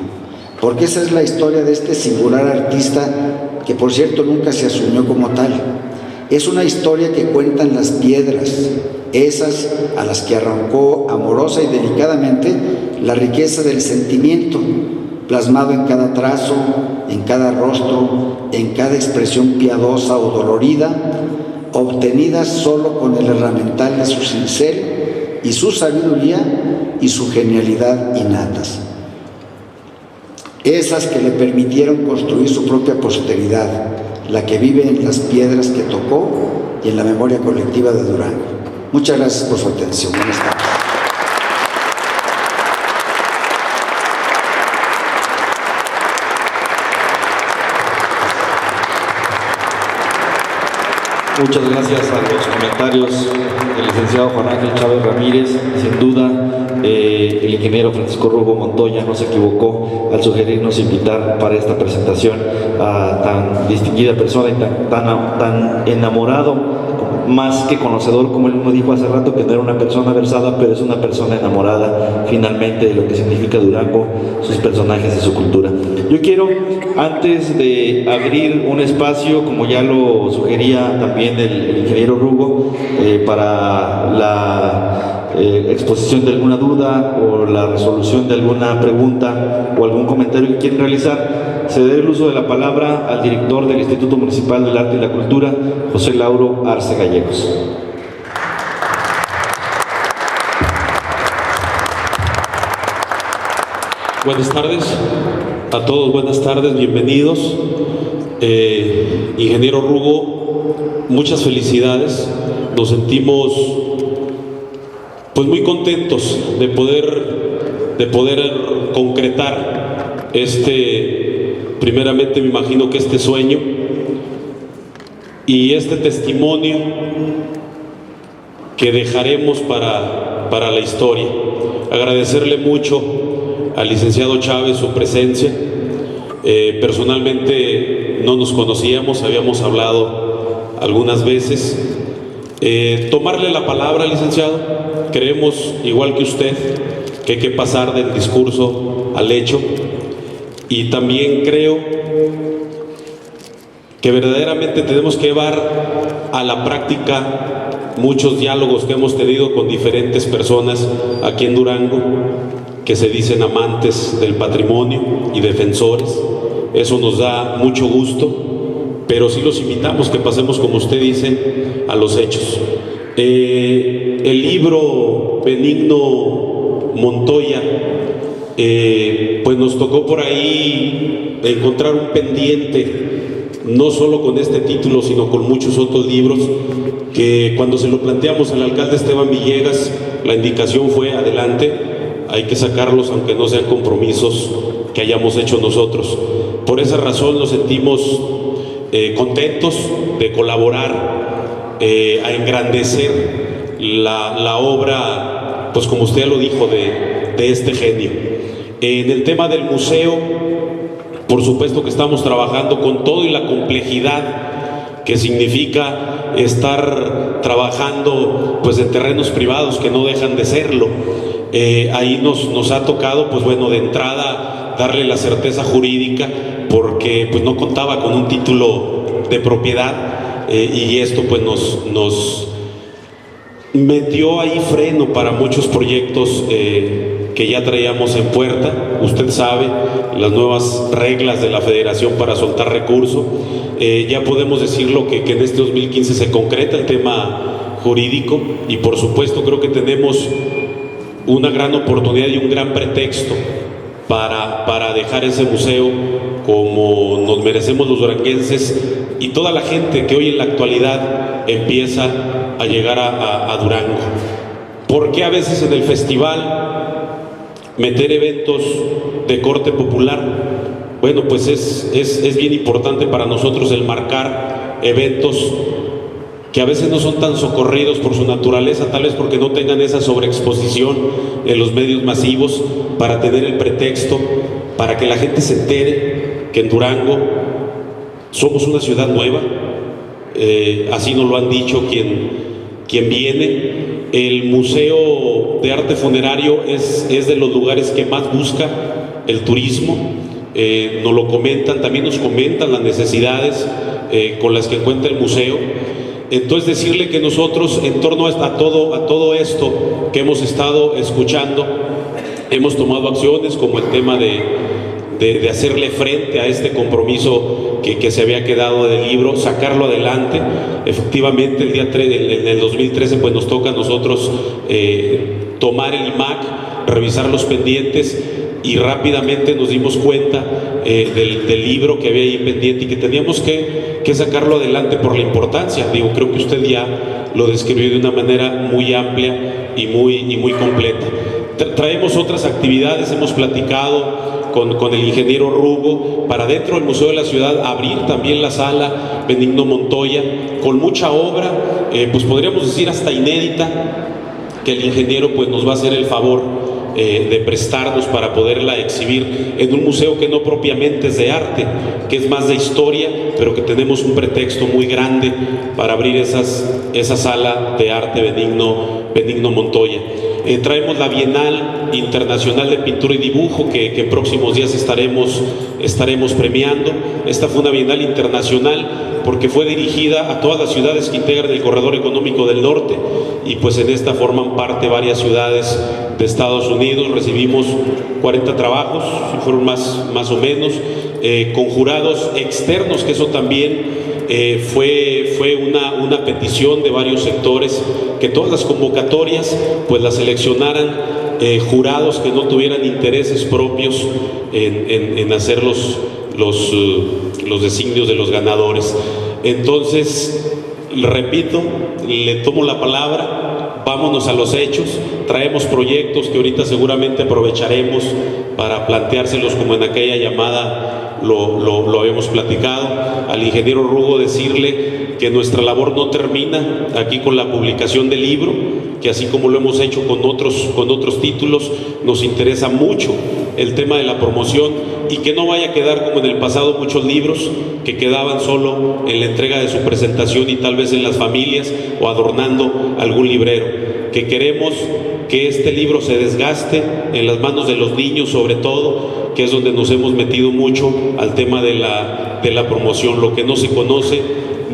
porque esa es la historia de este singular artista que, por cierto, nunca se asumió como tal. Es una historia que cuentan las piedras, esas a las que arrancó amorosa y delicadamente la riqueza del sentimiento, plasmado en cada trazo, en cada rostro, en cada expresión piadosa o dolorida, obtenida solo con el herramental de su cincel y su sabiduría y su genialidad innatas. Esas que le permitieron construir su propia posteridad, la que vive en las piedras que tocó y en la memoria colectiva de Durango. Muchas gracias por su atención. Buenas tardes. Muchas gracias a los comentarios del licenciado Juan Ángel Chávez Ramírez. Sin duda, el ingeniero Francisco Rugo Montoya no se equivocó al sugerirnos invitar para esta presentación a tan distinguida persona y tan enamorado, más que conocedor, como él mismo dijo hace rato, que no era una persona versada, pero es una persona enamorada finalmente de lo que significa Durango, sus personajes y su cultura. Yo quiero, antes de abrir un espacio, como ya lo sugería también el ingeniero Rugo, para la exposición de alguna duda o la resolución de alguna pregunta o algún comentario que quieran realizar, ceder el uso de la palabra al director del Instituto Municipal del Arte y la Cultura, José Lauro Arce Gallegos. Buenas tardes a todos, buenas tardes, bienvenidos. Ingeniero Rugo, muchas felicidades. Nos sentimos pues muy contentos de poder concretar primeramente me imagino que este sueño y este testimonio que dejaremos para la historia. Agradecerle mucho al licenciado Chávez su presencia. Personalmente no nos conocíamos, habíamos hablado algunas veces. Tomarle la palabra, licenciado. Creemos, igual que usted, que hay que pasar del discurso al hecho, y también creo que verdaderamente tenemos que llevar a la práctica muchos diálogos que hemos tenido con diferentes personas aquí en Durango, que se dicen amantes del patrimonio y defensores. Eso nos da mucho gusto, pero sí los invitamos que pasemos, como usted dice, a los hechos. El libro Benigno Montoya, pues nos tocó por ahí encontrar un pendiente, no solo con este título, sino con muchos otros libros, que cuando se lo planteamos al alcalde Esteban Villegas, la indicación fue: adelante, hay que sacarlos aunque no sean compromisos que hayamos hecho nosotros. Por esa razón nos sentimos contentos de colaborar a engrandecer la obra, pues como usted lo dijo, de este genio. En el tema del museo, por supuesto que estamos trabajando con todo y la complejidad que significa estar trabajando pues en terrenos privados que no dejan de serlo. Ahí nos ha tocado, pues bueno, de entrada darle la certeza jurídica, porque pues no contaba con un título de propiedad, y esto pues nos metió ahí freno para muchos proyectos que ya traíamos en puerta. Usted sabe las nuevas reglas de la Federación para soltar recurso. Ya podemos decirlo que en este 2015 se concreta el tema jurídico, y por supuesto creo que tenemos una gran oportunidad y un gran pretexto para dejar ese museo como nos merecemos los duranguenses y toda la gente que hoy en la actualidad empieza a llegar a Durango. Porque a veces en el festival meter eventos de corte popular. Bueno, pues es bien importante para nosotros el marcar eventos que a veces no son tan socorridos por su naturaleza, tal vez porque no tengan esa sobreexposición en los medios masivos, para tener el pretexto, para que la gente se entere que en Durango somos una ciudad nueva. Así nos lo han dicho quien viene. El Museo de Arte Funerario es de los lugares que más busca el turismo. Nos lo comentan, también nos comentan las necesidades con las que cuenta el museo. Entonces, decirle que nosotros, en torno a todo esto que hemos estado escuchando, hemos tomado acciones como el tema de hacerle frente a este compromiso que se había quedado del libro, sacarlo adelante. Efectivamente, el día 3, en el 2013, pues nos toca a nosotros tomar el IMAC, revisar los pendientes, y rápidamente nos dimos cuenta del libro que había ahí pendiente y que teníamos que sacarlo adelante por la importancia. Digo, creo que usted ya lo describió de una manera muy amplia y muy completa. Traemos otras actividades, hemos platicado con el ingeniero Rugo para dentro del Museo de la Ciudad abrir también la sala Benigno Montoya con mucha obra, pues podríamos decir hasta inédita, que el ingeniero pues nos va a hacer el favor de prestarnos para poderla exhibir en un museo que no propiamente es de arte, que es más de historia, pero que tenemos un pretexto muy grande para abrir esa sala de arte Benigno Montoya. Traemos la Bienal Internacional de Pintura y Dibujo que en próximos días estaremos premiando. Esta fue una Bienal internacional porque fue dirigida a todas las ciudades que integran el Corredor Económico del Norte, y pues en esta forman parte varias ciudades de Estados Unidos. Recibimos 40 trabajos, si fueron más o menos, con jurados externos, que eso también fue una petición de varios sectores, que todas las convocatorias pues las seleccionaran jurados que no tuvieran intereses propios en hacer los designios de los ganadores. Entonces, repito, le tomo la palabra, vámonos a los hechos. Traemos proyectos que ahorita seguramente aprovecharemos para planteárselos, como en aquella llamada lo habíamos platicado. Al ingeniero Rugo decirle que nuestra labor no termina aquí con la publicación del libro, que así como lo hemos hecho con otros títulos, nos interesa mucho el tema de la promoción, y que no vaya a quedar como en el pasado muchos libros que quedaban solo en la entrega de su presentación y tal vez en las familias o adornando algún librero. Que queremos que este libro se desgaste en las manos de los niños, sobre todo, que es donde nos hemos metido mucho al tema de la promoción. Lo que no se conoce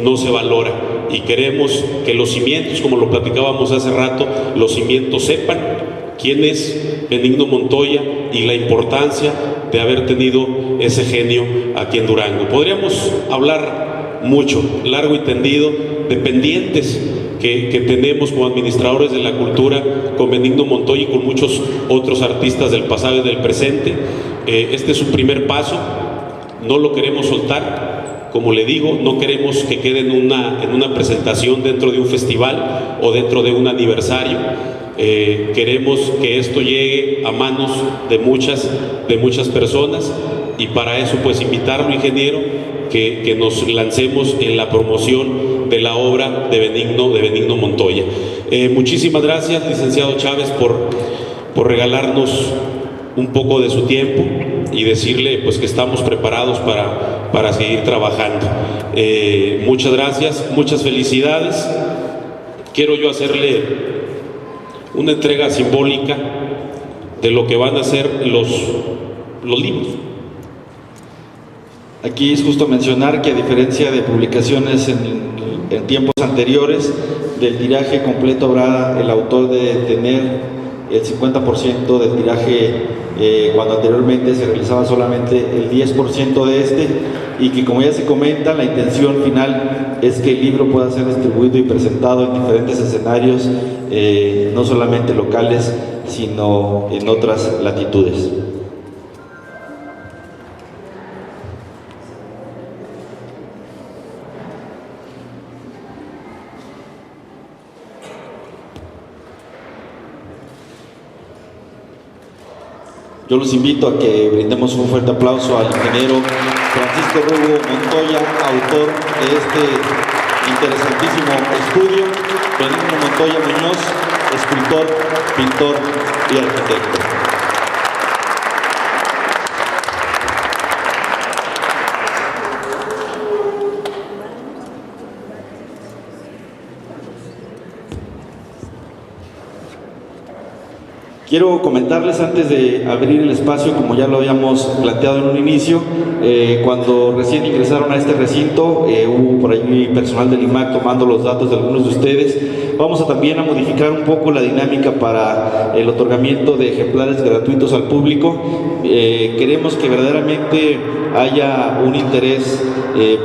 no se valora, y queremos que los cimientos, como lo platicábamos hace rato, los cimientos sepan quién es Benigno Montoya y la importancia de haber tenido ese genio aquí en Durango. Podríamos hablar mucho, largo y tendido, de pendientes que tenemos como administradores de la cultura con Benigno Montoya y con muchos otros artistas del pasado y del presente. Este es un primer paso, no lo queremos soltar. Como le digo, no queremos que quede en una presentación dentro de un festival o dentro de un aniversario. Queremos que esto llegue a manos de muchas personas, y para eso pues invitarlo, ingeniero, que nos lancemos en la promoción de la obra de Benigno Montoya. Muchísimas gracias, licenciado Chávez, por regalarnos un poco de su tiempo y decirle pues que estamos preparados para seguir trabajando. Muchas gracias, muchas felicidades. Quiero yo hacerle una entrega simbólica de lo que van a ser los libros. Aquí es justo mencionar que, a diferencia de publicaciones en tiempos anteriores, del tiraje completo habrá el autor de tener el 50% del tiraje, cuando anteriormente se realizaba solamente el 10% de este, y que, como ya se comenta, la intención final es que el libro pueda ser distribuido y presentado en diferentes escenarios, no solamente locales, sino en otras latitudes. Yo los invito a que brindemos un fuerte aplauso al ingeniero Francisco Rugo Montoya, autor de este interesantísimo estudio. Benigno Montoya Muñoz, escultor, pintor y arquitecto. Quiero comentarles antes de abrir el espacio, como ya lo habíamos planteado en un inicio, cuando recién ingresaron a este recinto, hubo por ahí personal del IMAC tomando los datos de algunos de ustedes. Vamos a también a modificar un poco la dinámica para el otorgamiento de ejemplares gratuitos al público. Queremos que verdaderamente haya un interés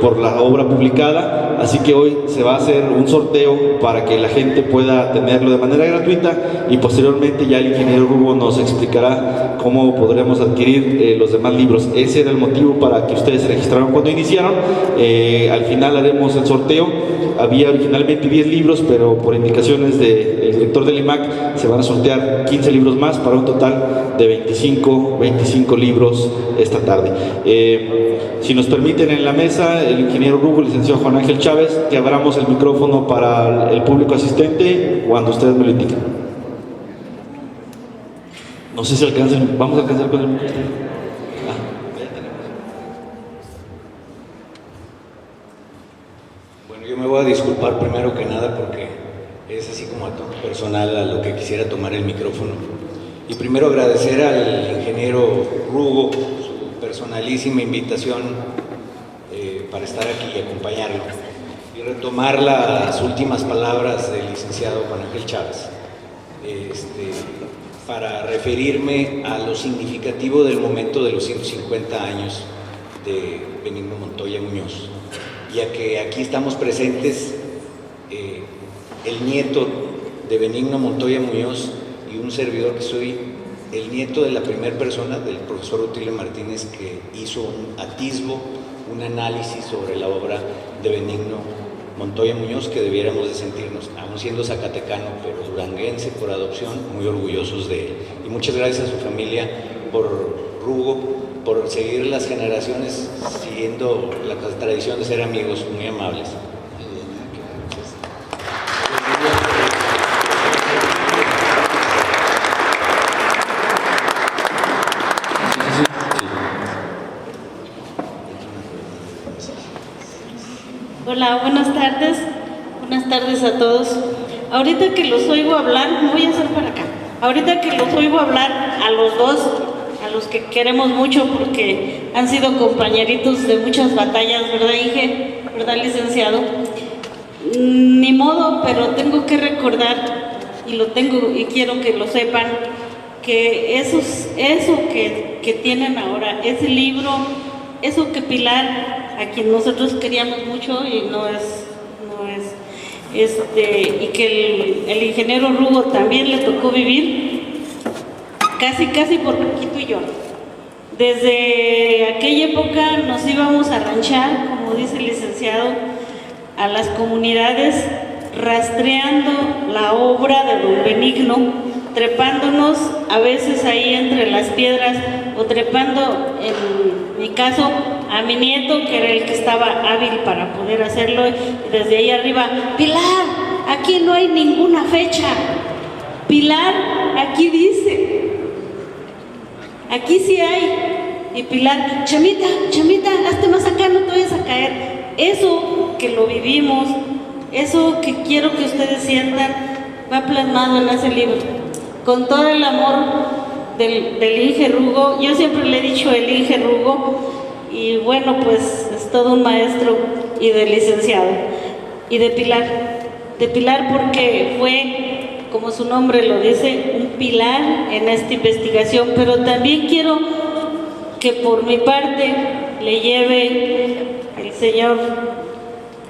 por la obra publicada, así que hoy se va a hacer un sorteo para que la gente pueda tenerlo de manera gratuita y posteriormente ya el ingeniero Rugo nos explicará cómo podremos adquirir los demás libros. Ese era el motivo para que ustedes se registraron cuando iniciaron. Al final haremos el sorteo. Había originalmente 10 libros, pero por indicaciones del director del IMAC se van a sortear 15 libros más para un total de 25 libros esta tarde. Si nos permiten en la mesa, el ingeniero Rugo, el licenciado Juan Ángel Chávez, que abramos el micrófono para el público asistente cuando ustedes me lo indiquen. No sé si alcancen, vamos a alcanzar con el... Bueno, yo me voy a disculpar primero que nada porque es así como a tono personal a lo que quisiera tomar el micrófono. Y primero agradecer al ingeniero Rugo su personalísima invitación para estar aquí y acompañarlo. Y retomar las últimas palabras del licenciado Juan Ángel Chávez. Para referirme a lo significativo del momento de los 150 años de Benigno Montoya Muñoz, ya que aquí estamos presentes el nieto de Benigno Montoya Muñoz y un servidor que soy el nieto de la primera persona, del profesor Rutilio Martínez, que hizo un atisbo, un análisis sobre la obra de Benigno Montoya Muñoz, que debiéramos de sentirnos, aún siendo zacatecano, pero duranguense por adopción, muy orgullosos de él. Y muchas gracias a su familia por Rugo, por seguir las generaciones, siguiendo la tradición de ser amigos muy amables. Hola, buenas tardes. Buenas tardes a todos. Ahorita que los oigo hablar, me voy a hacer para acá. Ahorita que los oigo hablar a los dos, a los que queremos mucho porque han sido compañeritos de muchas batallas, ¿verdad, Inge? ¿Verdad, licenciado? Ni modo, pero tengo que recordar, y lo tengo y quiero que lo sepan, que eso que tienen ahora, ese libro, eso que Pilar, a quien nosotros queríamos mucho y y que el ingeniero Rugo también le tocó vivir, casi por Paquito y yo. Desde aquella época nos íbamos a ranchar, como dice el licenciado, a las comunidades, rastreando la obra de don Benigno, trepándonos a veces ahí entre las piedras o trepando, en mi caso, a mi nieto, que era el que estaba hábil para poder hacerlo, y desde ahí arriba, Pilar, aquí no hay ninguna fecha. Pilar, aquí dice. Aquí sí hay. Y Pilar, Chamita, hazte más acá, no te vayas a caer. Eso que lo vivimos, eso que quiero que ustedes sientan, va plasmado en ese libro. Con todo el amor del Inge Rugo. Yo siempre le he dicho el Inge Rugo, y bueno, pues es todo un maestro, y del licenciado. Y de Pilar porque fue, como su nombre lo dice, un pilar en esta investigación, pero también quiero que por mi parte le lleve el Señor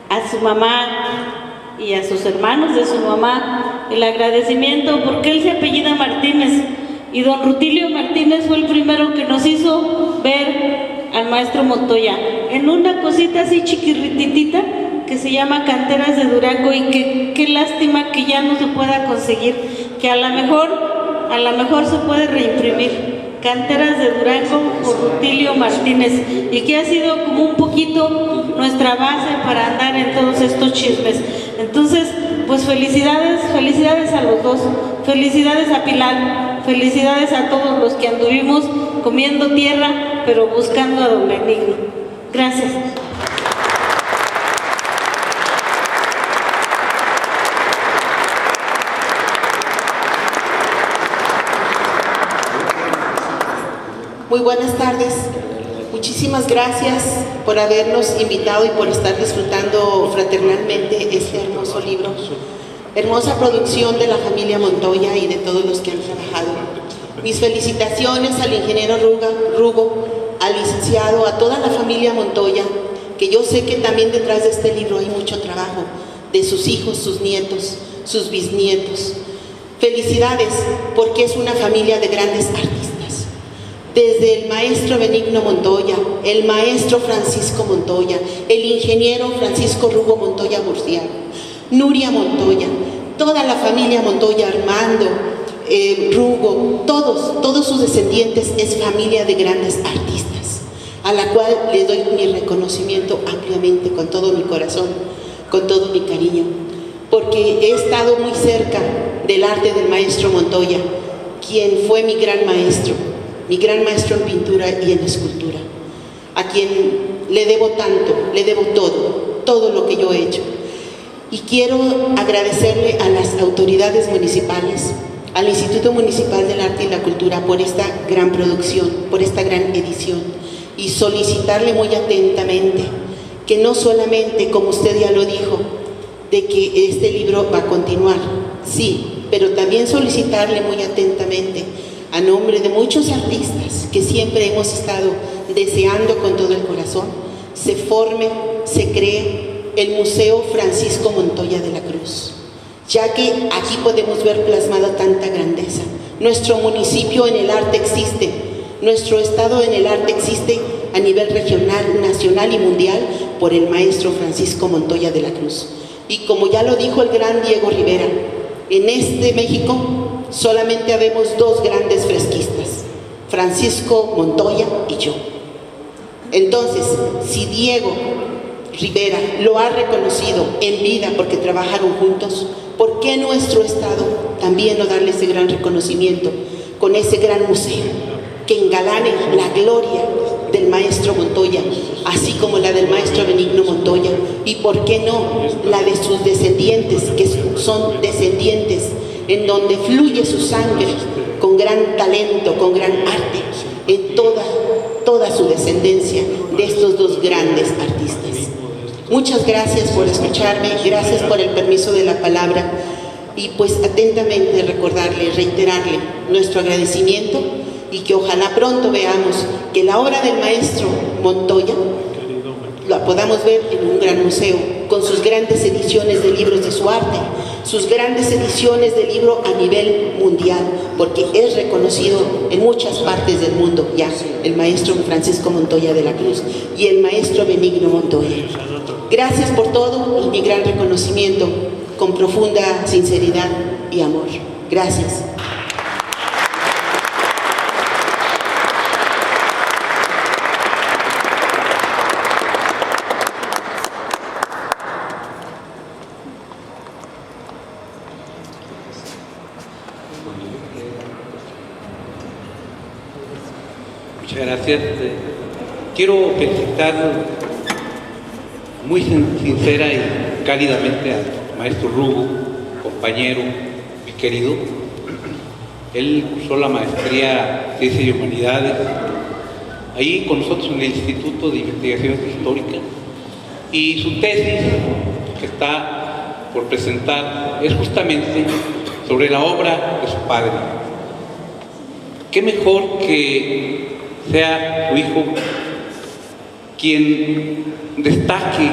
a su mamá y a sus hermanos de su mamá el agradecimiento, porque él se apellida Martínez, y don Rutilio Martínez fue el primero que nos hizo ver al maestro Montoya en una cosita así chiquirrititita que se llama Canteras de Durango, y qué lástima que ya no se pueda conseguir, que a lo mejor se puede reimprimir, Canteras de Durango por Rutilio Martínez, y que ha sido como un poquito nuestra base para andar en todos estos chismes. Entonces, pues felicidades a los dos, felicidades a Pilar, felicidades a todos los que anduvimos comiendo tierra, pero buscando a don Benigno. Gracias. Muy buenas tardes. Muchísimas gracias por habernos invitado y por estar disfrutando fraternalmente este hermoso libro. Hermosa producción de la familia Montoya y de todos los que han trabajado. Mis felicitaciones al ingeniero Rugo, al licenciado, a toda la familia Montoya, que yo sé que también detrás de este libro hay mucho trabajo, de sus hijos, sus nietos, sus bisnietos. Felicidades, porque es una familia de grandes artistas. Desde el maestro Benigno Montoya, el maestro Francisco Montoya, el ingeniero Francisco Rugo Montoya Murciano, Nuria Montoya, toda la familia Montoya, Armando, Rugo, todos sus descendientes, es familia de grandes artistas, a la cual les doy mi reconocimiento ampliamente, con todo mi corazón, con todo mi cariño, porque he estado muy cerca del arte del maestro Montoya, quien fue mi gran maestro en pintura y en escultura, a quien le debo tanto, le debo todo lo que yo he hecho. Y quiero agradecerle a las autoridades municipales, al Instituto Municipal del Arte y la Cultura por esta gran producción, por esta gran edición, y solicitarle muy atentamente que no solamente, como usted ya lo dijo, de que este libro va a continuar, sí, pero también solicitarle muy atentamente, a nombre de muchos artistas que siempre hemos estado deseando con todo el corazón, se forme, se cree el Museo Francisco Montoya de la Cruz, ya que aquí podemos ver plasmada tanta grandeza. Nuestro municipio en el arte existe, nuestro estado en el arte existe a nivel regional, nacional y mundial por el maestro Francisco Montoya de la Cruz. Y como ya lo dijo el gran Diego Rivera, en este México solamente habemos dos grandes fresquistas, Francisco Montoya y yo. Entonces, si Diego Rivera lo ha reconocido en vida porque trabajaron juntos, ¿por qué nuestro estado también no darle ese gran reconocimiento con ese gran museo que engalane la gloria del maestro Montoya, así como la del maestro Benigno Montoya, y por qué no la de sus descendientes, que son descendientes en donde fluye su sangre con gran talento, con gran arte, en toda su descendencia de estos dos grandes artistas. Muchas gracias por escucharme, gracias por el permiso de la palabra, y pues atentamente recordarle, reiterarle nuestro agradecimiento, y que ojalá pronto veamos que la obra del maestro Montoya la podamos ver en un gran museo, con sus grandes ediciones de libros de su arte, sus grandes ediciones de libro a nivel mundial, porque es reconocido en muchas partes del mundo ya, el maestro Francisco Montoya de la Cruz y el maestro Benigno Montoya. Gracias por todo y mi gran reconocimiento, con profunda sinceridad y amor. Gracias. Muchas gracias. Quiero felicitar muy sincera y cálidamente al maestro Rugo, compañero, mi querido. Él cursó la maestría en Ciencias y Humanidades, ahí con nosotros en el Instituto de Investigaciones Históricas, y su tesis, que está por presentar, es justamente sobre la obra de su padre. ¿Qué mejor que sea su hijo quien destaque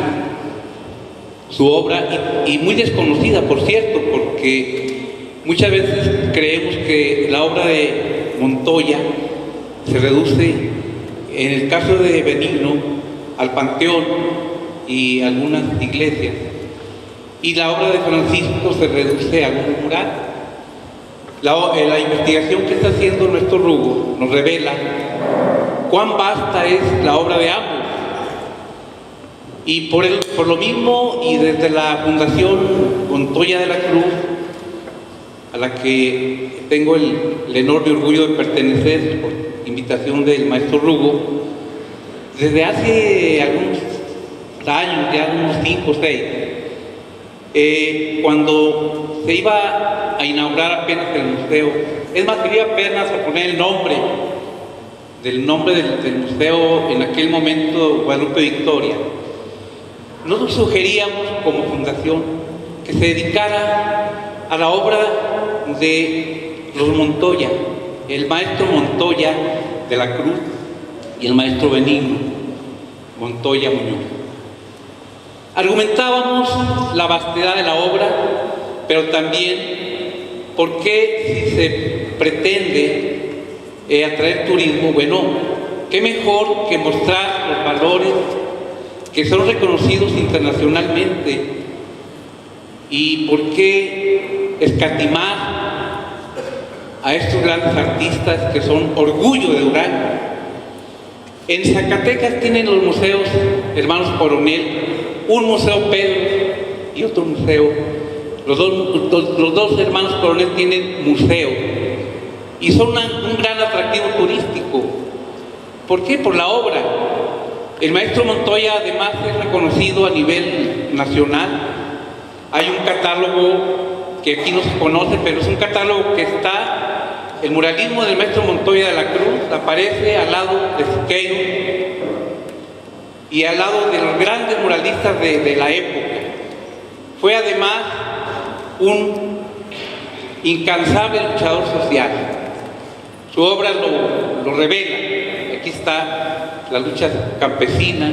su obra, y muy desconocida, por cierto, porque muchas veces creemos que la obra de Montoya se reduce, en el caso de Benigno, al panteón y algunas iglesias, y la obra de Francisco se reduce a un mural. La investigación que está haciendo nuestro Rugo nos revela cuán vasta es la obra de ambos. Y por lo mismo, y desde la Fundación Montoya de la Cruz, a la que tengo el enorme orgullo de pertenecer por invitación del maestro Rugo, desde hace algunos años, ya unos 5 o 6, cuando se iba a inaugurar apenas el museo, es más, se iba apenas a poner el nombre del museo en aquel momento, Guadalupe Victoria, nosotros sugeríamos como fundación que se dedicara a la obra de los Montoya, el maestro Montoya de la Cruz y el maestro Benigno Montoya Muñoz. Argumentábamos la vastedad de la obra, pero también por qué, si se pretende atraer turismo, bueno, qué mejor que mostrar los valores que son reconocidos internacionalmente, y por qué escatimar a estos grandes artistas que son orgullo de Durango. En Zacatecas tienen los museos Hermanos Coronel, un museo Pedro y otro museo. Los dos hermanos Coronel tienen museo y son un gran atractivo turístico. ¿Por qué? Por la obra. El maestro Montoya además es reconocido a nivel nacional. Hay un catálogo que aquí no se conoce, pero es un catálogo que está, el muralismo del maestro Montoya de la Cruz aparece al lado de Siqueiro y al lado de los grandes muralistas de la época. Fue además un incansable luchador social. Su obra lo revela. Aquí está la lucha campesina.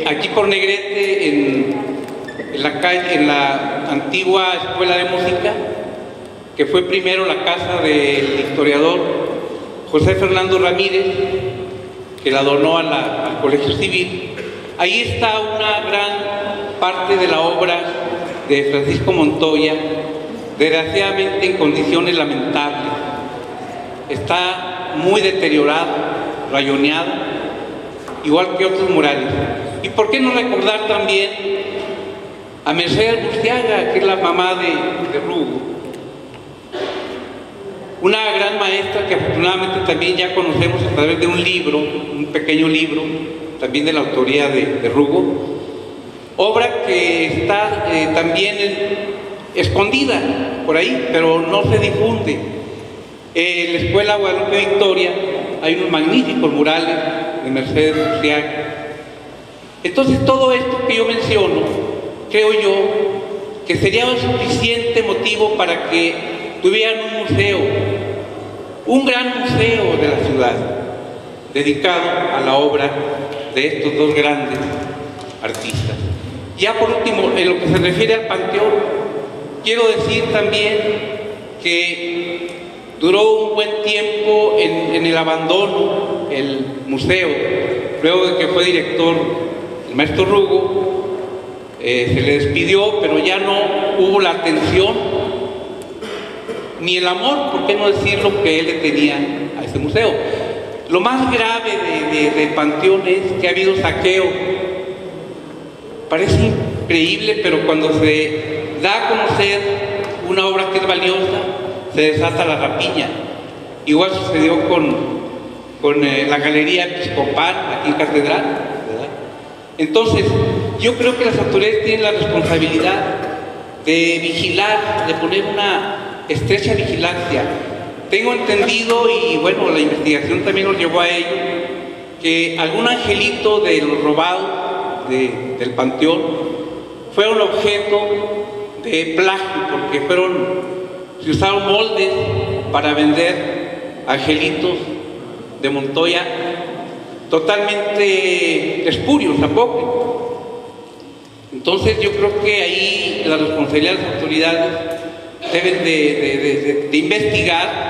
Aquí por Negrete, en la antigua escuela de música, que fue primero la casa del historiador José Fernando Ramírez, que la donó al Colegio Civil. Ahí está una gran parte de la obra de Francisco Montoya, desgraciadamente en condiciones lamentables. Está muy deteriorado, rayoneado, igual que otros murales. ¿Y por qué no recordar también a Mercedes Bustiaga, que es la mamá de Rugo? Una gran maestra que afortunadamente también ya conocemos a través de un libro, un pequeño libro, también de la autoría de Rugo, obra que está también escondida por ahí, pero no se difunde. En la Escuela Guadalupe Victoria hay unos magníficos murales de Mercedes Bustiaga. Entonces, todo esto que yo menciono, creo yo que sería un suficiente motivo para que tuvieran un museo, un gran museo de la ciudad, dedicado a la obra de estos dos grandes artistas. Ya por último, en lo que se refiere al Panteón, quiero decir también que duró un buen tiempo en el abandono el museo, luego de que fue director el maestro Rugo. Se le despidió, pero ya no hubo la atención ni el amor, por qué no decirlo, que él le tenía a este museo. Lo más grave del Panteón es que ha habido saqueo. Parece increíble, pero cuando se da a conocer una obra que es valiosa, se desata la rapiña. Igual sucedió con la Galería Episcopal aquí en Catedral, ¿verdad? Entonces, yo creo que las autoridades tienen la responsabilidad de vigilar, de poner una estrecha vigilancia. Tengo entendido, y bueno, la investigación también nos llevó a ello, que algún angelito de los robados del Panteón fueron objeto de plagio, porque se usaron moldes para vender angelitos de Montoya totalmente espurios, apócrifos. Entonces yo creo que ahí la responsabilidad de las autoridades deben de investigar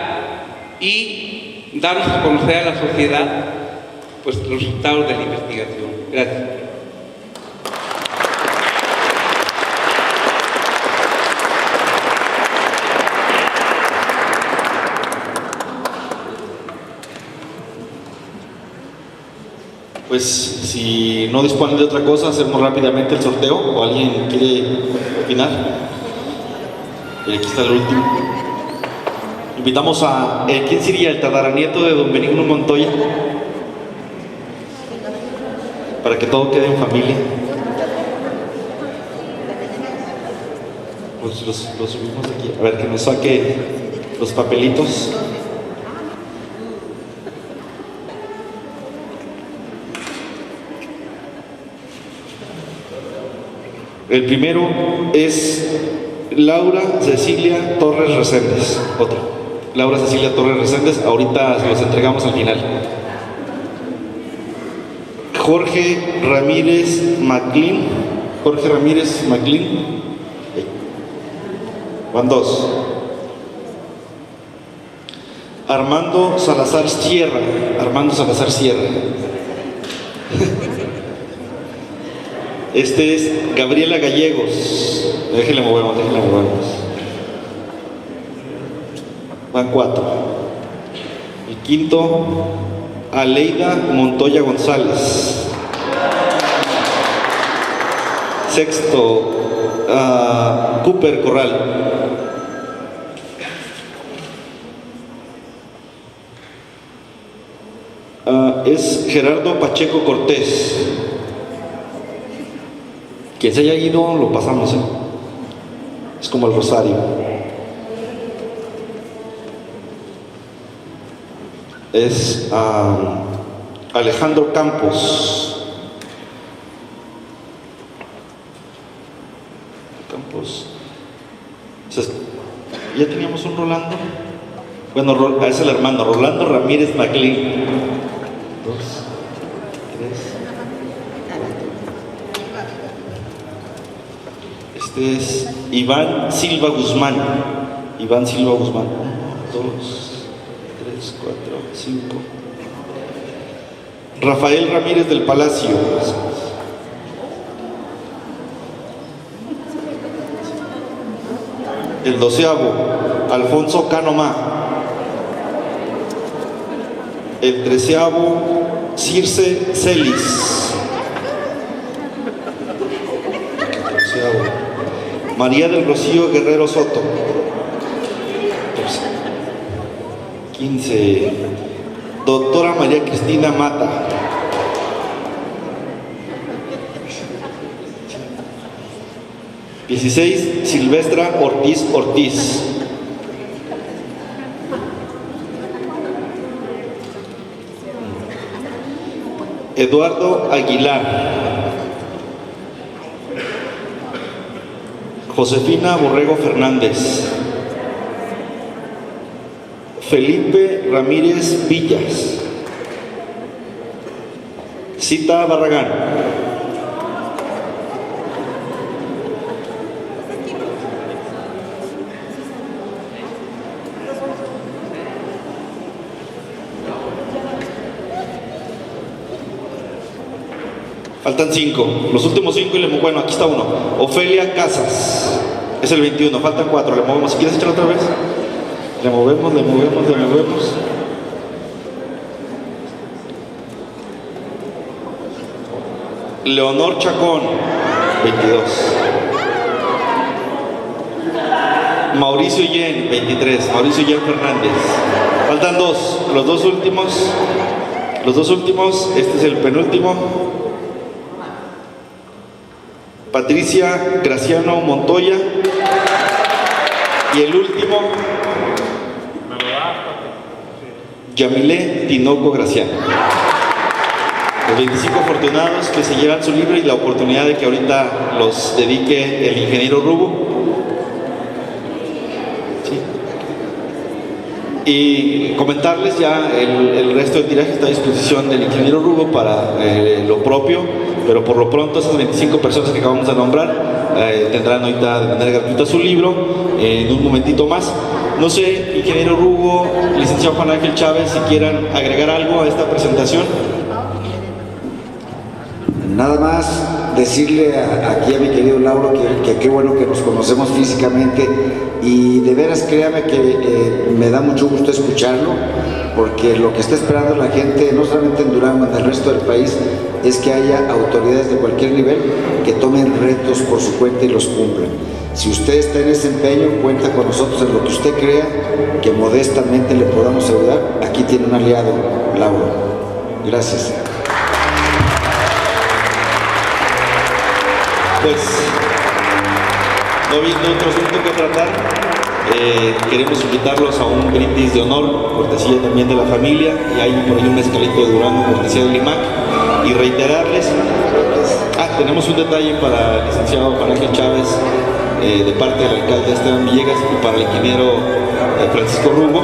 y darnos a conocer a la sociedad pues los resultados de la investigación. Gracias. Pues si no disponen de otra cosa, hacemos rápidamente el sorteo. ¿O alguien quiere opinar? Y aquí está el último. Invitamos a... ¿quién sería el tataranieto de don Benigno Montoya? Para que todo quede en familia. Pues lo subimos aquí. A ver, que nos saque los papelitos. El primero es Laura Cecilia Torres Reséndez. Otra. Laura Cecilia Torres Reséndez. Ahorita los entregamos al final. Jorge Ramírez MacLean. Jorge Ramírez MacLean. Van dos. Armando Salazar Sierra. Armando Salazar Sierra. Este es Gabriela Gallegos. Déjenle movemos. Van 4. El quinto, Aleida Montoya González. Sexto, Cooper Corral. Es Gerardo Pacheco Cortés. Quien se haya ido, lo pasamos, ¿eh? Es como el rosario. Es Alejandro Campos. Ya teníamos un Rolando. Bueno, es el hermano, Rolando Ramírez MacLean. 2, 3. Este es Iván Silva Guzmán. 2, 3, 4, 5. Rafael Ramírez del Palacio. El 12avo, Alfonso Canomá. El 13avo, Circe Celis. 14avo, María del Rocío Guerrero Soto. 15, doctora María Cristina Mata. 16, Silvestra Ortiz Ortiz. 17, Eduardo Aguilar. Josefina Borrego Fernández. Felipe Ramírez Villas. Cita Barragán. Faltan 5. Los últimos 5 y bueno, aquí está uno. Ofelia Casas. Es el 21. Faltan 4. Le movemos. Si quieres echarlo otra vez. Le movemos. Leonor Chacón. 22. Mauricio Yen. 23. Mauricio Yen Fernández. Faltan 2. Los dos últimos. Este es el penúltimo. Patricia Graciano Montoya. Y el último, Yamilé Tinoco Graciano. Los 25 afortunados que se llevan su libro y la oportunidad de que ahorita los dedique el ingeniero Rubo. Sí. Y comentarles ya el resto del tiraje está a disposición del ingeniero Rubo para lo propio, pero por lo pronto esas 25 personas que acabamos de nombrar tendrán ahorita de manera gratuita su libro en un momentito más. No sé, ingeniero Rubo, licenciado Juan Ángel Chávez, si quieran agregar algo a esta presentación. Nada más decirle aquí a mi querido Lauro que qué bueno que nos conocemos físicamente, y de veras créame que me da mucho gusto escucharlo, porque lo que está esperando la gente, no solamente en Durango, en el resto del país, es que haya autoridades de cualquier nivel que tomen retos por su cuenta y los cumplan. Si usted está en ese empeño, cuenta con nosotros en lo que usted crea que modestamente le podamos ayudar. Aquí tiene un aliado, Lauro. Gracias. Pues, no habiendo otro asunto que tratar, queremos invitarlos a un brindis de honor, cortesía también de la familia, y hay por ahí un mezcalito de Durango, cortesía del IMAC, y reiterarles, tenemos un detalle para el licenciado Juan Ángel Chávez, de parte del alcalde Esteban Villegas, y para el ingeniero Francisco Rugo,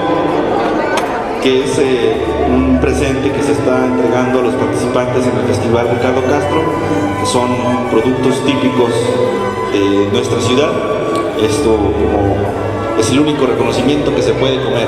que es un presente que se está entregando a los participantes en el Festival Ricardo Castro, que son productos típicos de nuestra ciudad. Esto como es el único reconocimiento que se puede comer